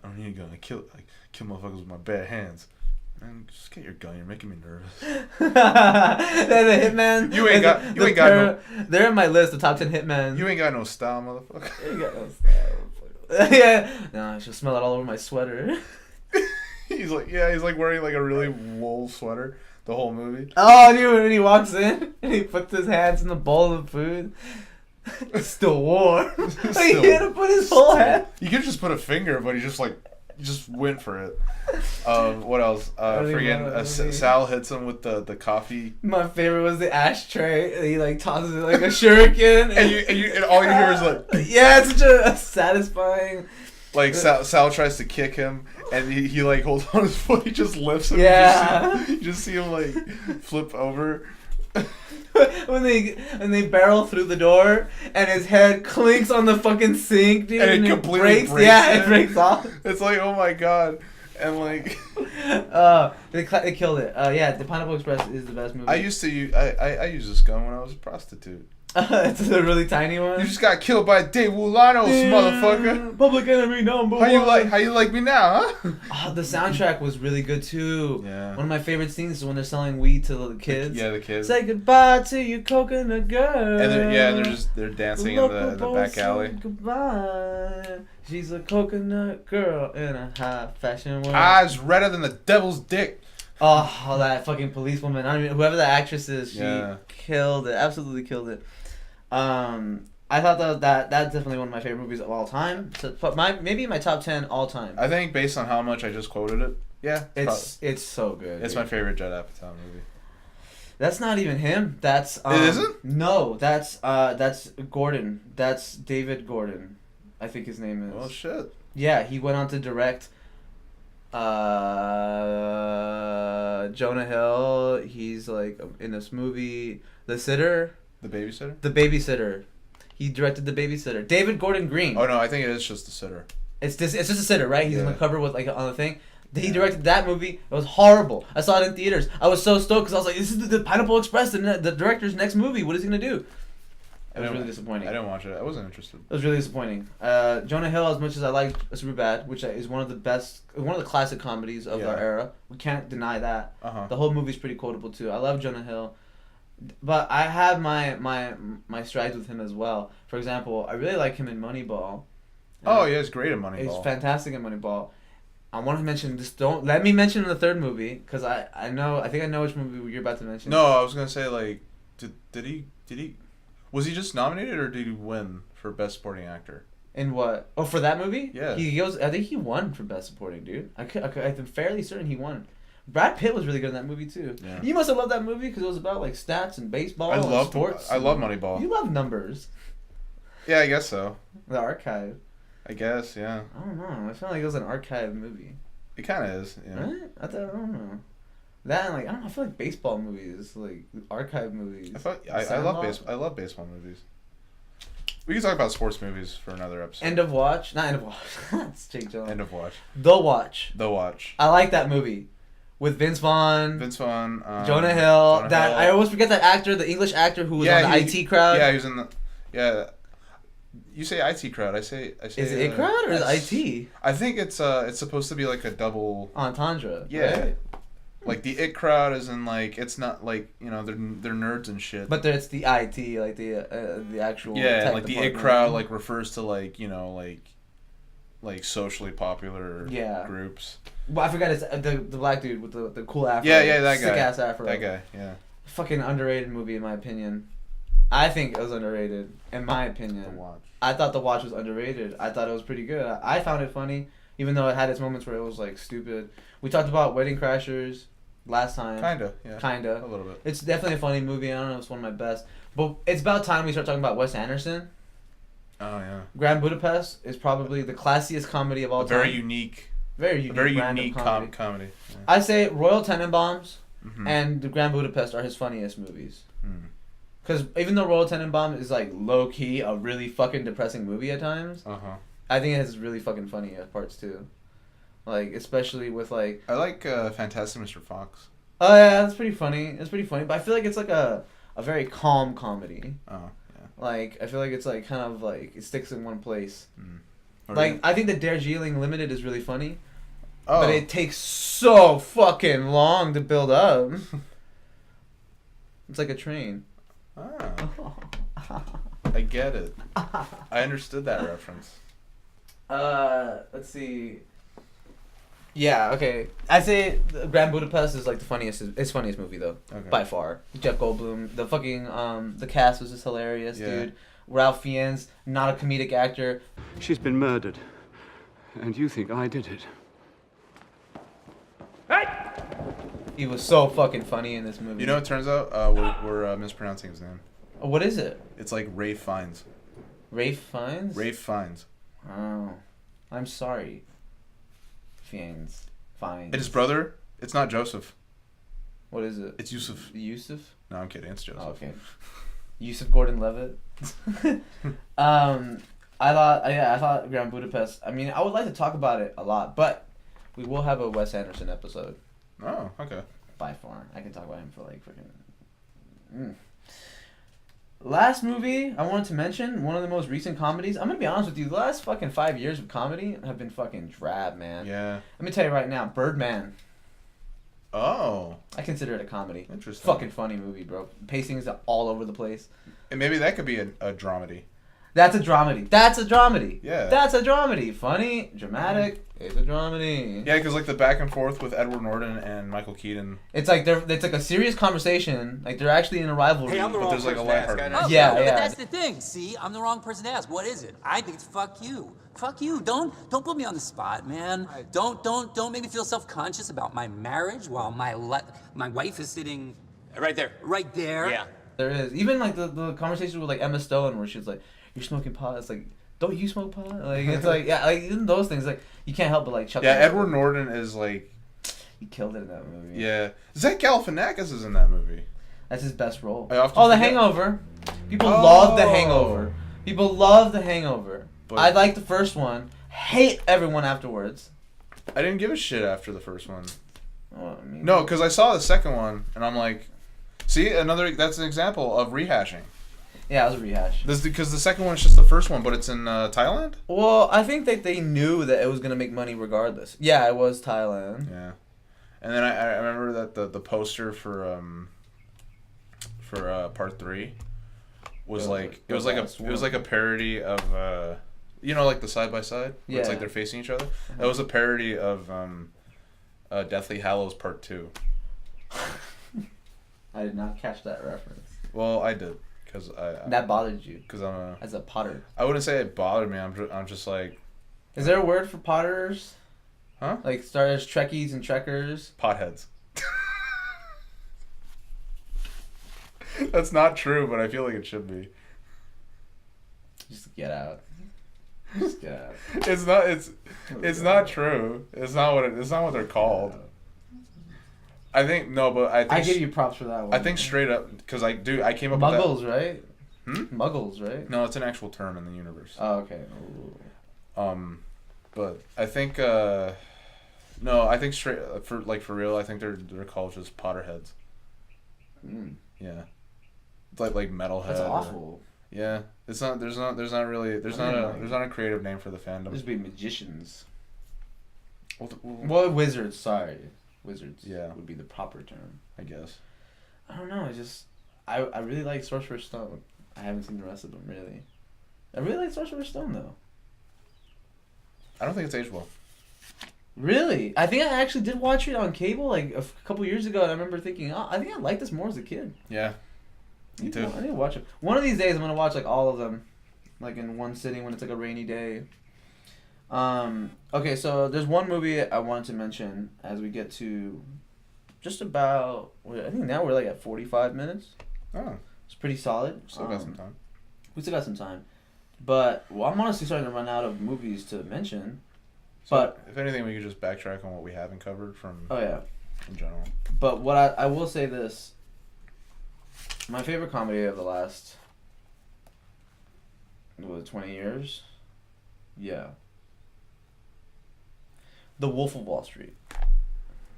I don't need a gun. I kill motherfuckers with my bare hands. Man, just get your gun. You're making me nervous. The hitman. You ain't got no. They're in my list. The top 10 hitmen. You ain't got no style, motherfucker. You ain't got no style. Yeah. No, I should smell it all over my sweater. He's like wearing like a really wool sweater the whole movie. Oh, dude, when he walks in and he puts his hands in the bowl of food. It's still warm. He had to put his whole hand. You could just put a finger, but he just went for it. What else? Sal hits him with the coffee. My favorite was the ashtray. And he like tosses it like a shuriken. and all you hear is like, yeah, it's such a satisfying. Like Sal tries to kick him, and he like holds on his foot. He just lifts him. Yeah. You just see him like flip over. when they barrel through the door and his head clinks on the fucking sink, dude, and it completely breaks. Yeah, it breaks off. It's like, oh my god, and like, they killed it. Yeah, the Pineapple Express is the best movie. I used this gun when I was a prostitute. It's a really tiny one. You just got killed by Dave Wulanos, motherfucker. Public enemy number one. How you like me now, huh? Oh, the soundtrack was really good too. Yeah. One of my favorite scenes is when they're selling weed to the kids. The kids. Say goodbye to you, coconut girl. And they're dancing in the back alley. Goodbye. She's a coconut girl in a high fashion world. Eyes redder than the devil's dick. Oh, that fucking policewoman. I mean, whoever the actress is, she killed it. Absolutely killed it. I thought that's definitely one of my favorite movies of all time. So, maybe my top 10 all time. I think based on how much I just quoted it, yeah, it's so good. It's my favorite Judd Apatow movie. That's not even him. That's it isn't? No, that's Gordon. That's David Gordon. I think his name is. Oh shit. Yeah, he went on to direct Jonah Hill. He's like in this movie, The Sitter. The Babysitter? The Babysitter. He directed The Babysitter. David Gordon Green. Oh no, I think it is just The Sitter. It's just a sitter, right? He's on the cover with like on the thing. He directed that movie. It was horrible. I saw it in theaters. I was so stoked because I was like, "This is the Pineapple Express, the director's next movie. What is he gonna do?" It was really disappointing. I didn't watch it. I wasn't interested. It was really disappointing. Jonah Hill, as much as I like Superbad, which is one of the classic comedies of our era, we can't deny that. The whole movie's pretty quotable too. I love Jonah Hill. But I have my strides with him as well. For example, I really like him in Moneyball. Oh, yeah, he's great in Moneyball. He's fantastic in Moneyball. I want to mention this. Don't let me mention the third movie because I think I know which movie you're about to mention. No, I was gonna say like, did he was he just nominated or did he win for Best Supporting Actor? In what? Oh, for that movie? Yeah. He goes. I think he won for Best Supporting, dude. I'm fairly certain he won. Brad Pitt was really good in that movie too. Yeah. You must have loved that movie because it was about like stats and baseball and sports. I love Moneyball. You love numbers. Yeah, I guess so. The archive. I guess, yeah. I don't know. I feel like it was an archive movie. It kind of is. Yeah. Right? I don't know. That and like I don't know. I feel like baseball movies, like archive movies. I love baseball movies. We can talk about sports movies for another episode. End of Watch. Not End of Watch. It's Jake Jones. End of Watch. The Watch. The Watch. I like that movie. With Vince Vaughn, Jonah Hill. I always forget that actor, the English actor who was on the IT Crowd. Yeah, he was in the. Yeah, you say IT Crowd. I say. Is it IT Crowd or is it IT? I think it's supposed to be like a double entendre. Yeah, right? Like the It Crowd is in like it's not like they're nerds and shit. But it's the IT like the actual. Yeah, like the It Crowd like refers to like like socially popular groups. Well, I forgot it's the black dude with the cool afro. Yeah, that guy. Sick ass afro. That guy, yeah. Fucking underrated movie in my opinion. I think it was underrated in my opinion. The Watch. I thought The Watch was underrated. I thought it was pretty good. I found it funny, even though it had its moments where it was like stupid. We talked about Wedding Crashers. last time. Kinda, yeah. Kinda. A little bit. It's definitely a funny movie. I don't know if it's one of my best. But it's about time we start talking about Wes Anderson. Oh, yeah. Grand Budapest is probably the classiest comedy of all time. Very unique comedy. Yeah. I say Royal Tenenbaums and the Grand Budapest are his funniest movies. Because even though Royal Tenenbaums is like low key a really fucking depressing movie at times, I think it has really fucking funny parts too. Like especially with like I like Fantastic Mr. Fox. Oh yeah, that's pretty funny. It's pretty funny, but I feel like it's like a very calm comedy. Oh yeah. Like I feel like it's like kind of like it sticks in one place. Or Like I think the Darjeeling Limited is really funny. Oh. But it takes so fucking long to build up. It's like a train. I get it. I understood that reference. Let's see. Yeah, okay. I say Grand Budapest is like the funniest movie though. Okay. By far. Jeff Goldblum, the fucking the cast was just hilarious, dude. Ralph Fiennes, not a comedic actor. She's been murdered. And you think I did it. He was so fucking funny in this movie. You know, it turns out we're mispronouncing his name. What is it? It's like Rafe Fiennes. Rafe Fiennes? Rafe Fiennes. Oh. I'm sorry. Fiennes. Fiennes. And his brother, it's not Joseph. What is it? It's Yusuf. Yusuf? No, I'm kidding. It's Joseph. Oh, okay. Yusuf Gordon-Levitt. I thought Grand Budapest. I mean, I would like to talk about it a lot, but we will have a Wes Anderson episode. Oh, okay. By far, I can talk about him for like freaking. Last movie I wanted to mention, one of the most recent comedies. I'm gonna be honest with you, the last fucking 5 years of comedy have been fucking drab, man. Yeah. Let me tell you right now, Birdman. Oh. I consider it a comedy. Interesting. Fucking funny movie, bro. Pacing is all over the place. And maybe that could be a dramedy. That's a dramedy. That's a dramedy. Yeah. That's a dramedy. Funny, dramatic. It's a dramedy. Yeah, because like the back and forth with Edward Norton and Michael Keaton. It's like it's like a serious conversation. Like they're actually in a rivalry. Hey, I'm the but wrong there's like a person to ask. lightheartedness. Oh, Yeah, but yeah. that's the thing. See, I'm the wrong person to ask. What is it? I think it's fuck you. Fuck you. Don't put me on the spot, man. Don't make me feel self-conscious about my marriage while my wife is sitting right there. Right there. Yeah. There is. Even like the conversation with like Emma Stone where she's like, "You're smoking pot." It's like, "Don't you smoke pot?" Like it's like yeah, like even those things like you can't help but like chuckle. Yeah, Edward Norton is like. He killed it in that movie. Yeah, Zach Galifianakis is in that movie. That's his best role. I often The forget. Hangover. People love The Hangover. People love The Hangover. But- I like the first one. Hate everyone afterwards. I didn't give a shit after the first one. Oh, I mean, No, because I saw the second one and I'm like, see, that's an example of rehashing. Yeah, it was a rehash. Because the second one is just the first one, but it's in Thailand. Well, I think that they knew that it was gonna make money regardless. Yeah, it was Thailand. Yeah, and then I remember that the poster for part 3 was like it was like a parody of you know, like the side by side. Yeah. It's like they're facing each other. That was a parody of Deathly Hallows Part 2. I did not catch that reference. Well, I did because That bothered you. Because I'm as a Potter. I wouldn't say it bothered me. I'm just like. Is there a word for Potters? Huh? Like stars, Trekkies, and Trekkers. Potheads. That's not true, but I feel like it should be. Just get out. Just get out. It's not. It's not true. It's not what they're called. I think no, but I think I give you props for that one. I think straight up because I came up Muggles, with that. right? Muggles, right? No, it's an actual term in the universe. Oh, okay. Ooh. But I think no, I think straight for real. I think they're called just Potterheads. Yeah, it's like metalhead. That's awful. Yeah, it's not. There's not a creative name for the fandom. There's be magicians. Well, Well, wizards. Sorry, wizards. Yeah. would be the proper term. I guess. I don't know. I really like Sorcerer's Stone. I haven't seen the rest of them really. I really like Sorcerer's Stone though. I don't think it's aged well. Really? I think I actually did watch it on cable like a couple years ago, and I remember thinking, oh, I think I liked this more as a kid. Yeah. Me too. I need to watch it. One of these days, I'm gonna watch like all of them, like in one sitting when it's like a rainy day. Okay, so there's one movie I wanted to mention as we get to just about. I think now we're like at 45 minutes. Oh, it's pretty solid. Still got some time. We still got some time, but I'm honestly starting to run out of movies to mention. So but if anything, we could just backtrack on what we haven't covered from. Oh yeah. In general. But what I will say this. My favorite comedy of the last. Was it 20 years? Yeah. The Wolf of Wall Street.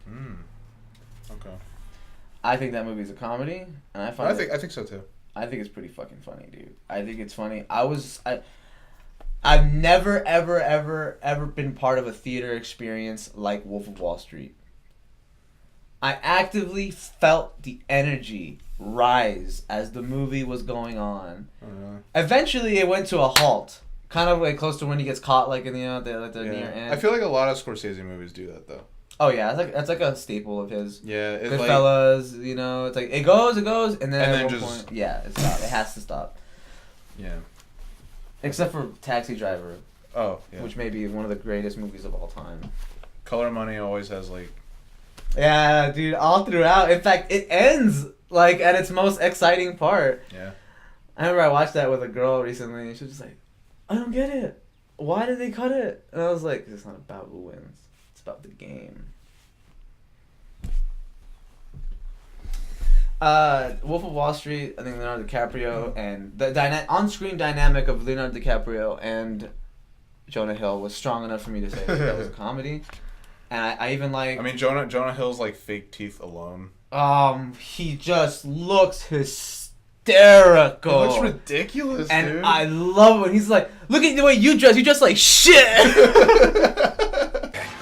Okay. I think that movie's a comedy, and I think so too. I think it's pretty fucking funny, dude. I think it's funny. I've never ever been part of a theater experience like Wolf of Wall Street. I actively felt the energy rise as the movie was going on. Oh, really? Eventually, it went to a halt, kind of like close to when he gets caught, like in the near end. I feel like a lot of Scorsese movies do that though. Oh yeah, that's like a staple of his. Yeah, it's Goodfellas, like, you know, it's like it goes, and then at one just point, yeah, it stops. It has to stop. Yeah. Except for Taxi Driver. Oh, yeah. Which may be one of the greatest movies of all time. Color Money always has like. Yeah, dude, all throughout. In fact, it ends like at its most exciting part. Yeah. I remember I watched that with a girl recently, and she was just like, "I don't get it. Why did they cut it?" And I was like, "It's not about who wins. It's about the game." Wolf of Wall Street, I think Leonardo DiCaprio, and the on-screen dynamic of Leonardo DiCaprio and Jonah Hill was strong enough for me to say that was a comedy. And I even like... I mean, Jonah Hill's like fake teeth alone. He just looks hysterical. He looks ridiculous, and dude. I love when he's like, look at the way you dress. You dress like shit.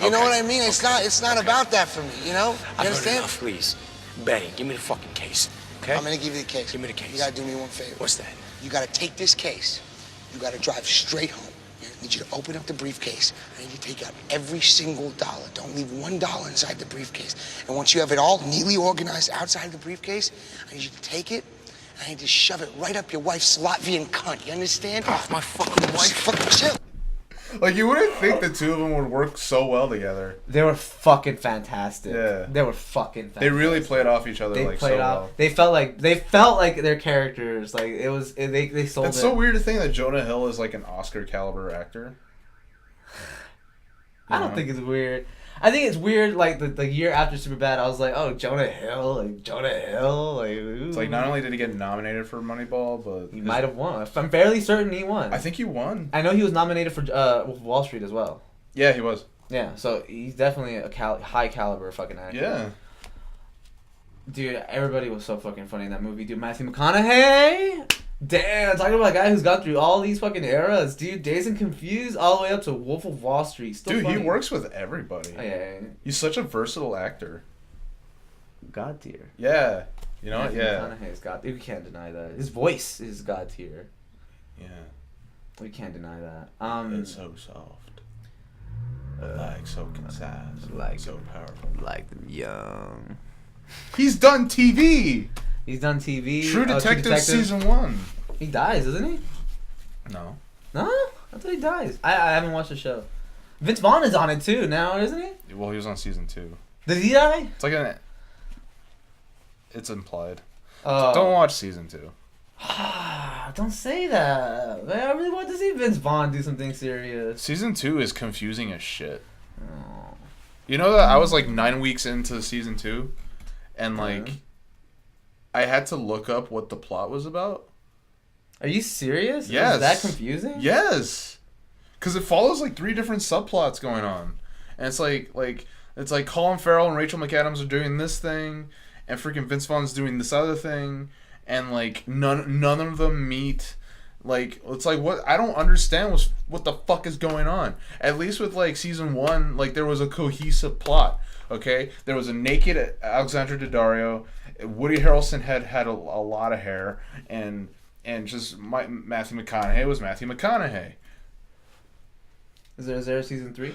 You know what I mean? It's not about that for me, you know? You understand? Enough, please. Benny, give me the fucking case, okay? I'm gonna give you the case. Give me the case. You gotta do me one favor. What's that? You gotta take this case. You gotta drive straight home. I need you to open up the briefcase. I need you to take out every single dollar. Don't leave $1 inside the briefcase. And once you have it all neatly organized outside the briefcase, I need you to take it, and I need to shove it right up your wife's Latvian cunt. You understand? Off my fucking wife. Fucking chill. Like, you wouldn't think the two of them would work so well together. They were fucking fantastic. Yeah. They were fucking fantastic. They really played off each other well. They felt like their characters. Like they sold it. It's so weird to think that Jonah Hill is like an Oscar caliber actor. I don't think it's weird. I think it's weird. Like the year after Superbad, I was like, oh, Jonah Hill. It's like not only did he get nominated for Moneyball, but he might have won. I'm fairly certain he won. I think he won. I know he was nominated for Wolf of Wall Street as well. Yeah, he was. Yeah, so he's definitely a high caliber fucking actor. Yeah. Dude, everybody was so fucking funny in that movie. Dude, Matthew McConaughey. Damn, talking about a guy who's gone through all these fucking eras, dude. Dazed and Confused, all the way up to Wolf of Wall Street. Still dude, funny. He works with everybody. Oh, yeah. He's such a versatile actor. God tier. Yeah. You know, Matthew yeah. McConaughey's God. We can't deny that. His voice is God tier. Yeah. We can't deny that. It's so soft. Like so concise. Like so powerful. Like them young. He's done TV. He's done TV. True Detective season 1. He dies, doesn't he? No. No? I thought he dies. I haven't watched the show. Vince Vaughn is on it too now, isn't he? Well, he was on season 2. Did he die? It's like it's implied. Oh. Don't watch season 2. Don't say that. Man, I really want to see Vince Vaughn do something serious. Season 2 is confusing as shit. Oh. You know that I was like 9 weeks into season 2, and like I had to look up what the plot was about. Are you serious? Yes. Is that confusing? Yes. Because it follows like 3 different subplots going on, and it's like Colin Farrell and Rachel McAdams are doing this thing, and freaking Vince Vaughn's doing this other thing, and like none of them meet. Like, it's like, what I don't understand what the fuck is going on. At least with like season 1, like there was a cohesive plot. Okay, there was a naked Alexandra Daddario. Woody Harrelson had a lot of hair, and just Matthew McConaughey was Matthew McConaughey. Is there a season 3?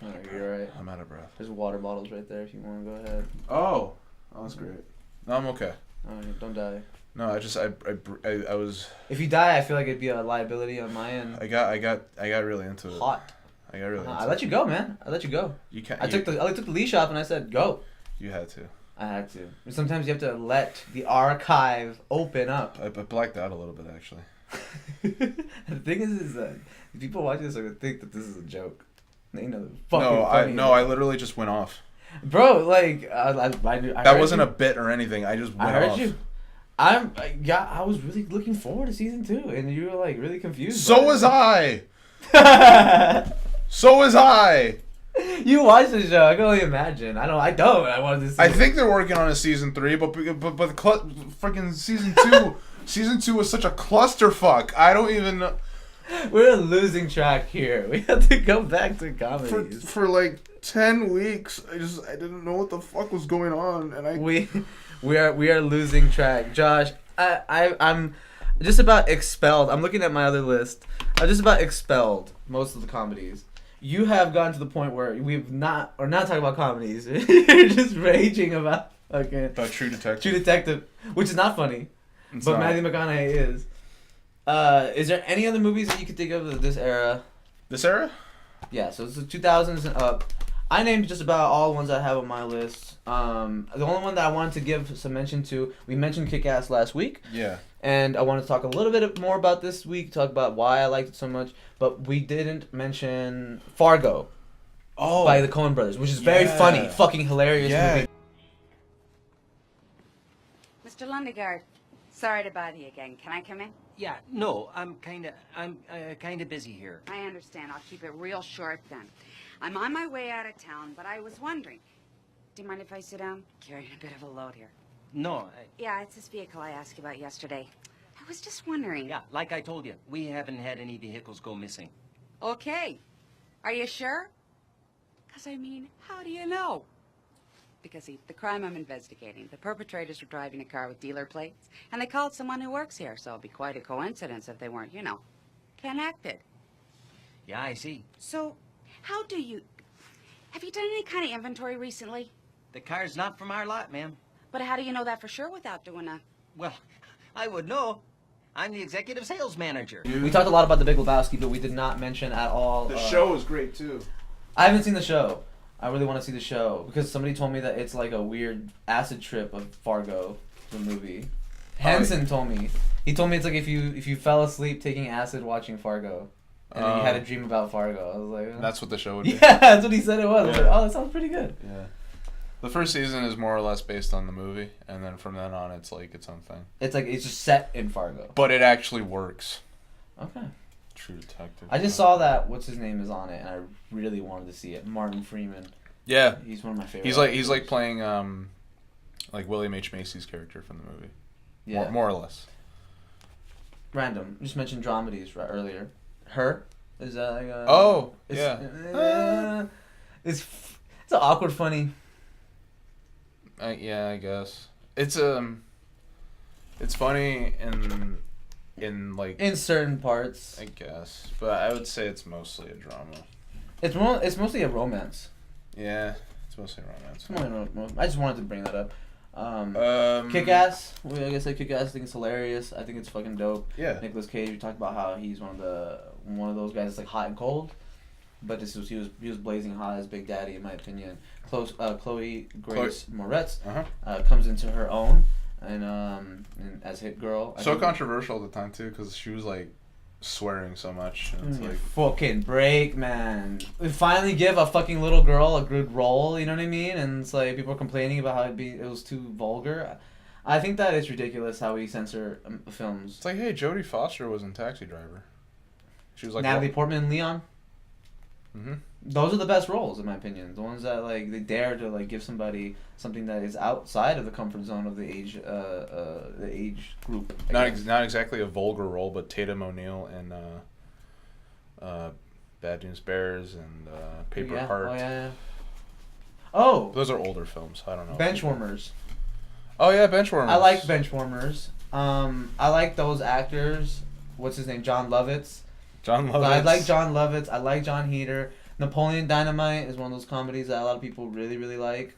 Oh, you're right. I'm out of breath. There's water bottles right there if you want to go ahead. Oh, that's great. No, I'm okay. Oh, don't die. No, I was. If you die, I feel like it'd be a liability on my end. I got really into it. Hot. I got really. Into I let you go, man. I let you go. You can't. I took the leash off and I said go. You had to. I had to. Sometimes you have to let the archive open up. I blacked out a little bit, actually. The thing is that people watching this are gonna think that this is a joke. They know I literally just went off. Bro, like I that wasn't a bit or anything. I just went off. I heard you. I was really looking forward to season 2, and you were like really confused. So was I. So was I. You watched the show. I can only imagine. I wanted to see. I think they're working on a season 3, but freaking season 2. Season 2 was such a clusterfuck. I don't even know. We're losing track here. We have to go back to comedies. For like 10 weeks, I didn't know what the fuck was going on, and we are losing track. Josh, I'm just about expelled. I'm looking at my other list. I'm just about expelled most of the comedies. You have gotten to the point where we're not talking about comedies. You're just raging about True Detective. True Detective, which is not funny. But Matthew McConaughey is. Is there any other movies that you could think of this era? This era? Yeah, so it's the 2000s and up. I named just about all the ones I have on my list. The only one that I wanted to give some mention to, we mentioned Kick-Ass last week. Yeah. And I wanted to talk a little bit more about this week, talk about why I liked it so much. But we didn't mention Fargo. By the Coen brothers, which is very funny, fucking hilarious movie. Mr. Lundegaard, sorry to bother you again. Can I come in? Yeah, no, I'm kind of busy here. I understand. I'll keep it real short then. I'm on my way out of town, but I was wondering, do you mind if I sit down? Carrying a bit of a load here. No. Yeah, it's this vehicle I asked you about yesterday. I was just wondering. Yeah, like I told you, we haven't had any vehicles go missing. Okay. Are you sure? Because, I mean, how do you know? Because, see, the crime I'm investigating, the perpetrators were driving a car with dealer plates, and they called someone who works here, so it'd be quite a coincidence if they weren't, connected. Yeah, I see. So, have you done any kind of inventory recently? The car's not from our lot, ma'am. But how do you know that for sure without doing a... Well, I would know. I'm the executive sales manager. We talked a lot about The Big Lebowski, but we did not mention at all... The show was great, too. I haven't seen the show. I really want to see the show because somebody told me that it's like a weird acid trip of Fargo, the movie. Henson told me. He told me it's like if you fell asleep taking acid watching Fargo, and then you had a dream about Fargo. I was like, that's what the show would be. Yeah, that's what he said it was. I was like, oh, that sounds pretty good. Yeah. The first season is more or less based on the movie, and then from then on, it's like its own thing. It's like it's just set in Fargo. But it actually works. Okay. True Detective. I just saw that what's his name is on it, and I really wanted to see it. Martin Freeman. Yeah. He's one of my favorite. He's like playing like William H. Macy's character from the movie. Yeah. More or less. Random. You just mentioned dramedies earlier. Her? Is that like a... Oh, it's, yeah. It's an awkward funny. Yeah, I guess. It's funny in like... In certain parts. I guess. But I would say it's mostly a drama. It's mostly a romance. Yeah, it's mostly a romance. I just wanted to bring that up. Kick-Ass. Like I said, Kick-Ass. I think it's hilarious. I think it's fucking dope. Yeah. Nicolas Cage. We talked about how he's one of those guys that's like hot and cold, but he was blazing hot as Big Daddy in my opinion. Chloe Grace Moretz comes into her own and as Hit Girl. So controversial at the time too, because she was like swearing so much. And it's like fucking break, man. We finally give a fucking little girl a good role, you know what I mean? And it's like people are complaining about how it was too vulgar. I think that it's ridiculous how we censor films. It's like, hey, Jodie Foster was in Taxi Driver. She was like Natalie Portman and Leon. Mhm. Those are the best roles in my opinion. The ones that like they dare to like give somebody something that is outside of the comfort zone of the age group. Not exactly a vulgar role, but Tatum O'Neal in Bad News Bears and Paper Heart. Oh yeah. Oh. Those are older films. I don't know. Benchwarmers. Oh yeah, Benchwarmers. I like Benchwarmers. I like those actors. What's his name? John Lovitz. John Lovitz. I like John Lovitz. I like John Heder. Napoleon Dynamite is one of those comedies that a lot of people really, really like.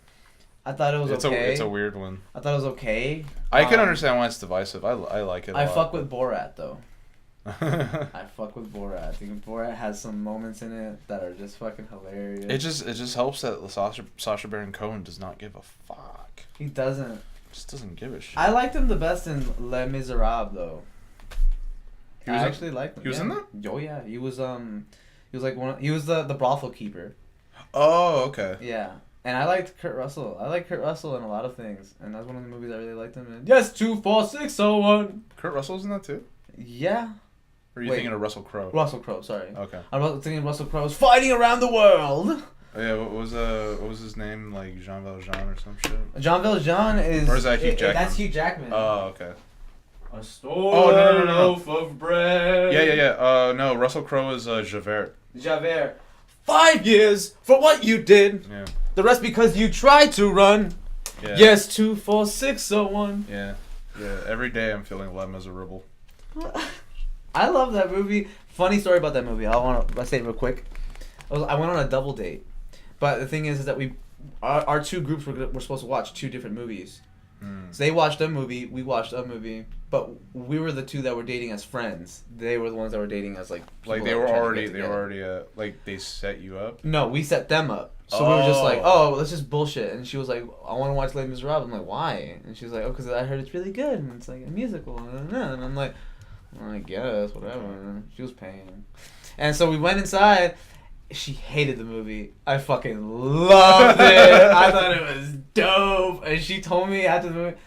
I thought it was okay. It's a weird one. I thought it was okay. I can understand why it's divisive. I like it a lot. I fuck with Borat, though. I fuck with Borat. I think Borat has some moments in it that are just fucking hilarious. It just helps that Sacha Baron Cohen does not give a fuck. He doesn't. Just doesn't give a shit. I liked him the best in Les Miserables though. I actually liked him. He was in that? Oh yeah, he was like he was the brothel keeper. Oh, okay. Yeah. And I liked Kurt Russell. I like Kurt Russell in a lot of things, and that's one of the movies I really liked him in. Yes, 24601. Kurt Russell's in that too? Yeah. Or are you thinking of Russell Crowe? Russell Crowe, sorry. Okay. I'm thinking Russell Crowe's fighting around the world. Oh, yeah, what was his name? Like Jean Valjean or some shit? Jean Valjean is... Or is that Hugh Jackman? That's Hugh Jackman. Oh, okay. A loaf of bread. Yeah. No, Russell Crowe is Javert. Javert. 5 years for what you did. Yeah. The rest because you tried to run. Yeah. Yes, 24601. Yeah. Every day I'm feeling Les Miserables. I love that movie. Funny story about that movie. Let's say it real quick. I went on a double date, but the thing is that our two groups were supposed to watch two different movies. So they watched a movie, we watched a movie, but we were the two that were dating as friends. They were the ones that were dating as like they were already like they set you up. No, we set them up. So we were just like, oh, let's just bullshit. And she was like, I want to watch Les Miserables. I'm like, why? And she was like, oh, because I heard it's really good and it's like a musical. And I'm like, well, I guess, whatever. She was paying. And so we went inside. She hated the movie. I fucking loved it. I thought it was dope. And she told me after the movie,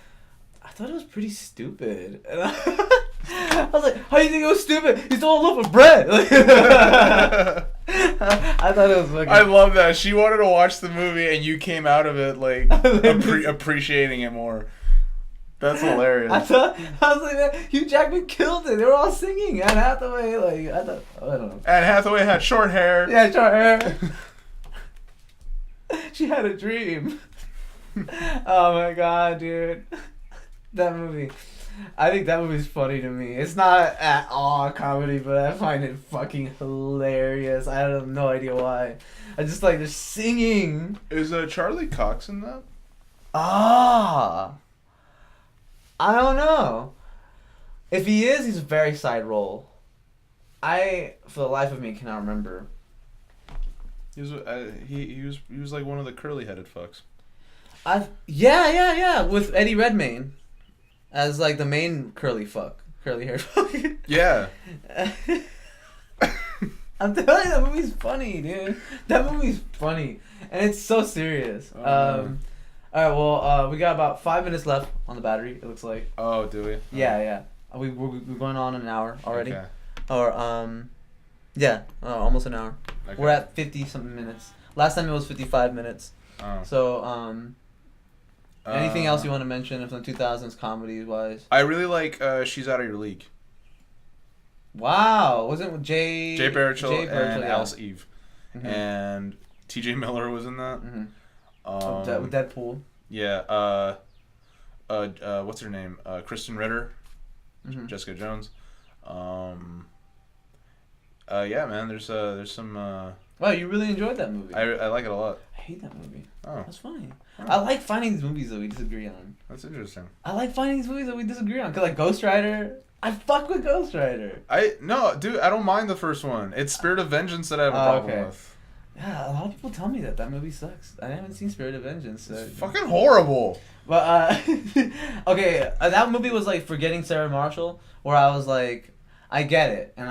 I thought it was pretty stupid. And I was like, how do you think it was stupid? He stole a loaf of bread. I thought it was fucking... I love that. She wanted to watch the movie and you came out of it like appreciating it more. That's hilarious. I was like, man, Hugh Jackman killed it. They were all singing. Anne Hathaway, I don't know. Anne Hathaway had short hair. Yeah, short hair. She had a dream. Oh my god, dude. That movie. I think that movie's funny to me. It's not at all a comedy, but I find it fucking hilarious. I have no idea why. I just like the singing. Is Charlie Cox in that? I don't know. If he is, he's a very side role. For the life of me, cannot remember. He was like one of the curly-headed fucks. Yeah, with Eddie Redmayne as like the main curly haired fuck. Yeah. I'm telling you, that movie's funny, dude. That movie's funny, and it's so serious. All right, well, we got about 5 minutes left on the battery. It looks like. Oh, do we? Yeah. We're going on an hour already. Okay. Or almost an hour. Okay. We're at 50 something minutes. Last time it was 55 minutes. Oh. So anything else you want to mention from the 2000s comedy wise? I really like She's Out of Your League. Wow, wasn't it with Jay Baruchel and yeah. Alice Eve, and T.J. Miller was in that. With Deadpool. Yeah. What's her name? Kristen Ritter. Jessica Jones. Yeah, man. There's some. Wow, you really enjoyed that movie. I like it a lot. I hate that movie. Oh. That's funny. I like finding these movies that we disagree on. That's interesting. I like finding these movies that we disagree on. Cause like Ghost Rider, I fuck with Ghost Rider. No, dude, I don't mind the first one. It's Spirit of Vengeance that I have a problem with. Yeah, a lot of people tell me that movie sucks. I haven't seen Spirit of Vengeance. So. It's fucking horrible. But okay, that movie was like Forgetting Sarah Marshall, where I was like, I get it, and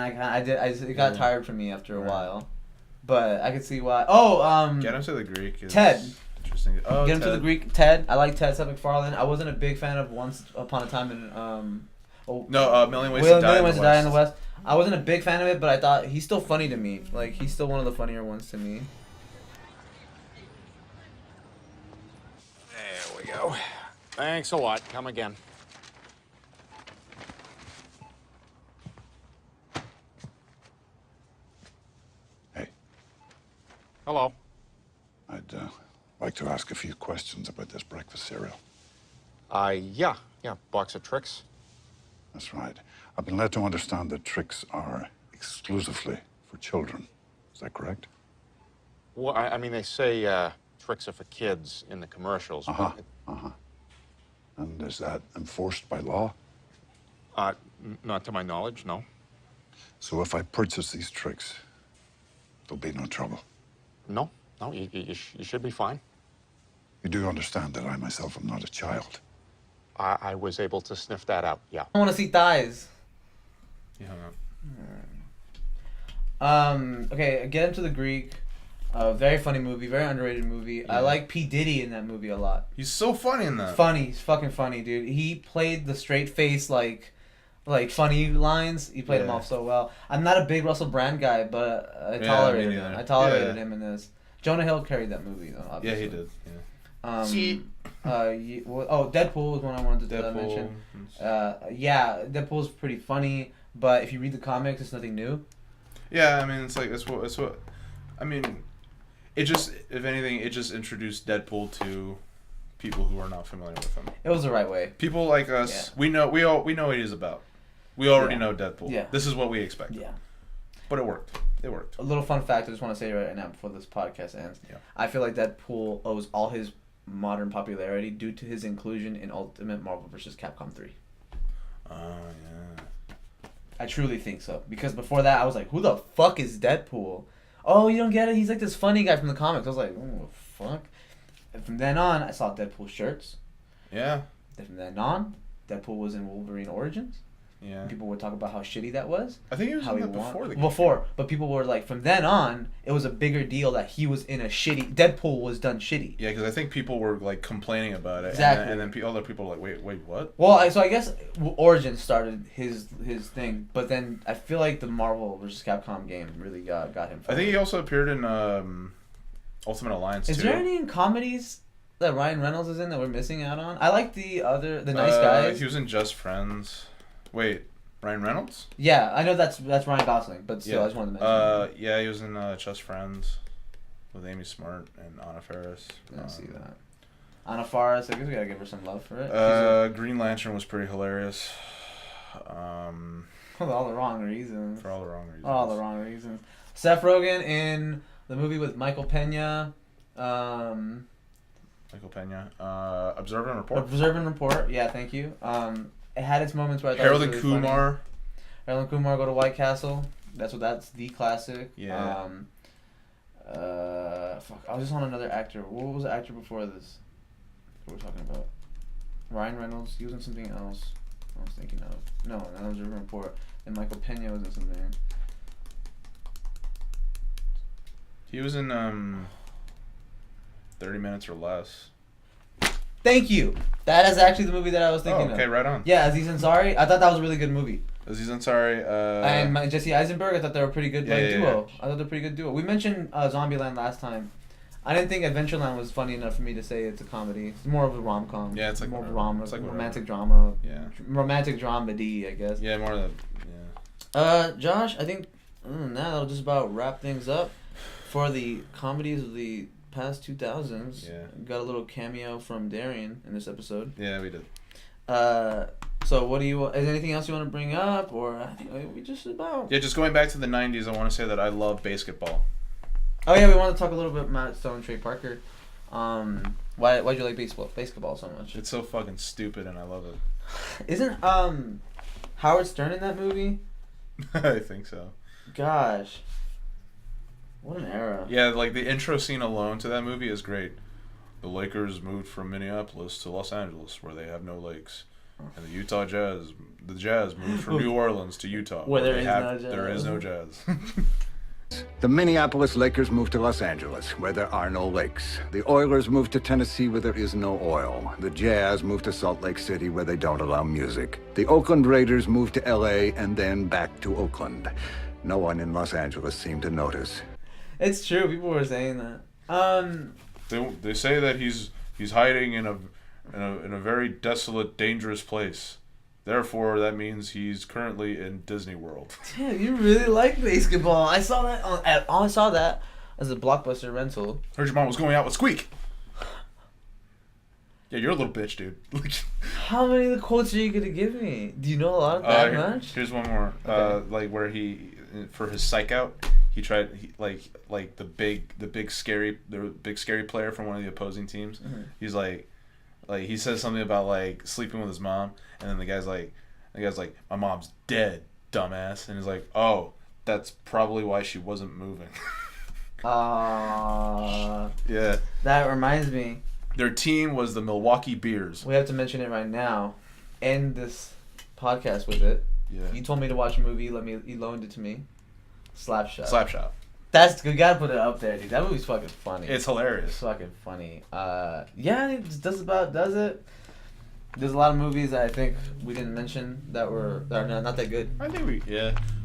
it got tired for me after a while. But I could see why. Get Him to the Greek. Ted. Interesting. Oh, Get Him to the Greek. Ted. I like Ted Seth MacFarlane. I wasn't a big fan of Once Upon a Time in Million Ways to Die in the West. I wasn't a big fan of it, but I thought he's still funny to me. Like he's still one of the funnier ones to me. There we go. Thanks a lot. Come again. Hey. Hello. I'd like to ask a few questions about this breakfast cereal. Yeah. Box of tricks. That's right. I've been led to understand that tricks are exclusively for children. Is that correct? Well, I mean, they say tricks are for kids in the commercials. And is that enforced by law? Not to my knowledge, no. So if I purchase these tricks, there'll be no trouble. No, you should be fine. You do understand that I myself am not a child. I was able to sniff that out, yeah. I want to see thighs. He hung up. Okay, get into the Greek. Very funny movie, very underrated movie. Yeah. I like P. Diddy in that movie a lot. He's so funny in that. Funny, he's fucking funny, dude. He played the straight face like funny lines. He played them off so well. I'm not a big Russell Brand guy, but I tolerated him. I tolerated him in this. Jonah Hill carried that movie though. Obviously. Yeah, he did. Yeah. Deadpool was one I wanted to mention. Yeah, Deadpool's pretty funny, but if you read the comics, it's nothing new. Yeah, I mean, it's what. I mean, it just, if anything, it just introduced Deadpool to people who are not familiar with him. It was the right way. People like us, we know what he's about. We already know Deadpool. Yeah. This is what we expected. Yeah. But it worked. It worked. A little fun fact I just want to say right now before this podcast ends. Yeah. I feel like Deadpool owes all his modern popularity due to his inclusion in Ultimate Marvel vs. Capcom 3. Oh, yeah. I truly think so. Because before that, I was like, who the fuck is Deadpool? Oh, you don't get it? He's like this funny guy from the comics. I was like, oh, fuck. And from then on, I saw Deadpool shirts. Yeah. And from then on, Deadpool was in Wolverine Origins. Yeah. And people would talk about how shitty that was. I think he was in that before the game. Before. But people were like, from then on, it was a bigger deal that he was in a shitty... Deadpool was done shitty. Yeah, because I think people were like complaining about it. Exactly. And then other people were like, wait, what? Well, I guess Origins started his thing, but then I feel like the Marvel vs. Capcom game really got him. I think he also appeared in Ultimate Alliance too. Is there any comedies that Ryan Reynolds is in that we're missing out on? I like the Nice Guys. He was in Just Friends. Wait, Ryan Reynolds? Yeah, I know that's Ryan Gosling, but still, I just wanted to mention. Yeah, he was in Just Friends with Amy Smart and Anna Faris. I see that. Anna Faris, I guess we gotta give her some love for it. Green Lantern was pretty hilarious. For all the wrong reasons. For all the wrong reasons. All the wrong reasons. Seth Rogen in the movie with Michael Pena. Michael Pena. Observe and Report. Observe and Report. Yeah, thank you. It had its moments where I thought Harold it and was really Kumar. funny. Harold and Kumar Go to White Castle. That's the classic. Yeah. Fuck. I was just on another actor. What was the actor before this? What we're talking about? Ryan Reynolds. He was in something else. I was thinking of. No, that was Observe and Report. And Michael Pena was in something. He was in 30 Minutes or Less. Thank you. That is actually the movie that I was thinking of. Okay, right on. Yeah, Aziz Ansari. I thought that was a really good movie. Aziz Ansari. And Jesse Eisenberg. I thought they were a pretty good duo. Yeah. I thought they're a pretty good duo. We mentioned Zombieland last time. I didn't think Adventureland was funny enough for me to say it's a comedy. It's more of a rom-com. Yeah, it's like more whatever. It's like romantic whatever. drama. Yeah. Romantic dramedy, I guess. Yeah, more of the. Josh, I think that'll just about wrap things up for the comedies of the past 2000s. Yeah. Got a little cameo from Darian in this episode. Yeah, we did. So what do you? Is there anything else you want to bring up, or I think we just about? Yeah, just going back to the 90s, I want to say that I love basketball. Oh yeah, we want to talk a little bit about Matt Stone and Trey Parker. Why'd you like basketball so much? It's so fucking stupid, and I love it. Isn't Howard Stern in that movie? I think so. Gosh, what an era. Yeah, like the intro scene alone to that movie is great. The Lakers moved from Minneapolis to Los Angeles, where they have no lakes, and the Jazz moved from New Orleans to Utah, where there is no jazz. The Minneapolis Lakers moved to Los Angeles, where there are no lakes. The Oilers moved to Tennessee, where there is no oil. The Jazz moved to Salt Lake City, where they don't allow music. The Oakland Raiders moved to L.A. and then back to Oakland. No one in Los Angeles seemed to notice. It's true. People were saying that. They say that he's hiding in a very desolate, dangerous place. Therefore, that means he's currently in Disney World. Damn, you really like basketball. I saw that as a Blockbuster rental. Heard your mom was going out with Squeak. Yeah, you're a little bitch, dude. How many of the quotes are you gonna give me? Do you know a lot of that much? Here's one more. Okay. Like where he, for his psych out, he tried like the big scary player from one of the opposing teams. Mm-hmm. He's like he says something about like sleeping with his mom, and then the guy's like, my mom's dead. dumbass. And he's like, oh, that's probably why she wasn't moving. Yeah. That reminds me. Their team was the Milwaukee Bears. We have to mention it right now. End this podcast with it. Yeah. You told me to watch a movie. You loaned it to me. Slapshot. Slapshot. That's we gotta put it up there, dude. That movie's fucking funny. It's hilarious. It's fucking funny. Yeah, it just does it. There's a lot of movies that I think we didn't mention that are not that good. I think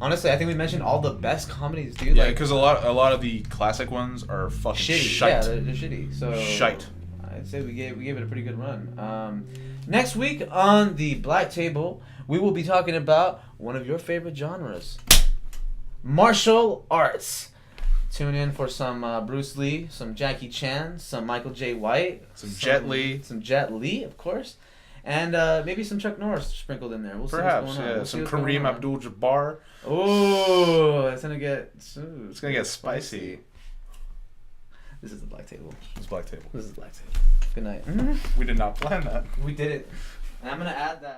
honestly, I think we mentioned all the best comedies, dude. Yeah, because a lot of the classic ones are fucking shitty. shite. Yeah, they're shitty. So shite. I'd say we gave it a pretty good run. Next week on the Black Table, we will be talking about one of your favorite genres, martial arts. Tune in for some Bruce Lee, some Jackie Chan, some Michael J. White, some Jet Li, of course, and maybe some Chuck Norris sprinkled in there. We'll Perhaps, see what's going on. yeah. Some Kareem Abdul-Jabbar. Oh, it's gonna get spicy. This is the Black Table. This is Black Table. Good night. We did not plan that. We did it. And I'm gonna add that.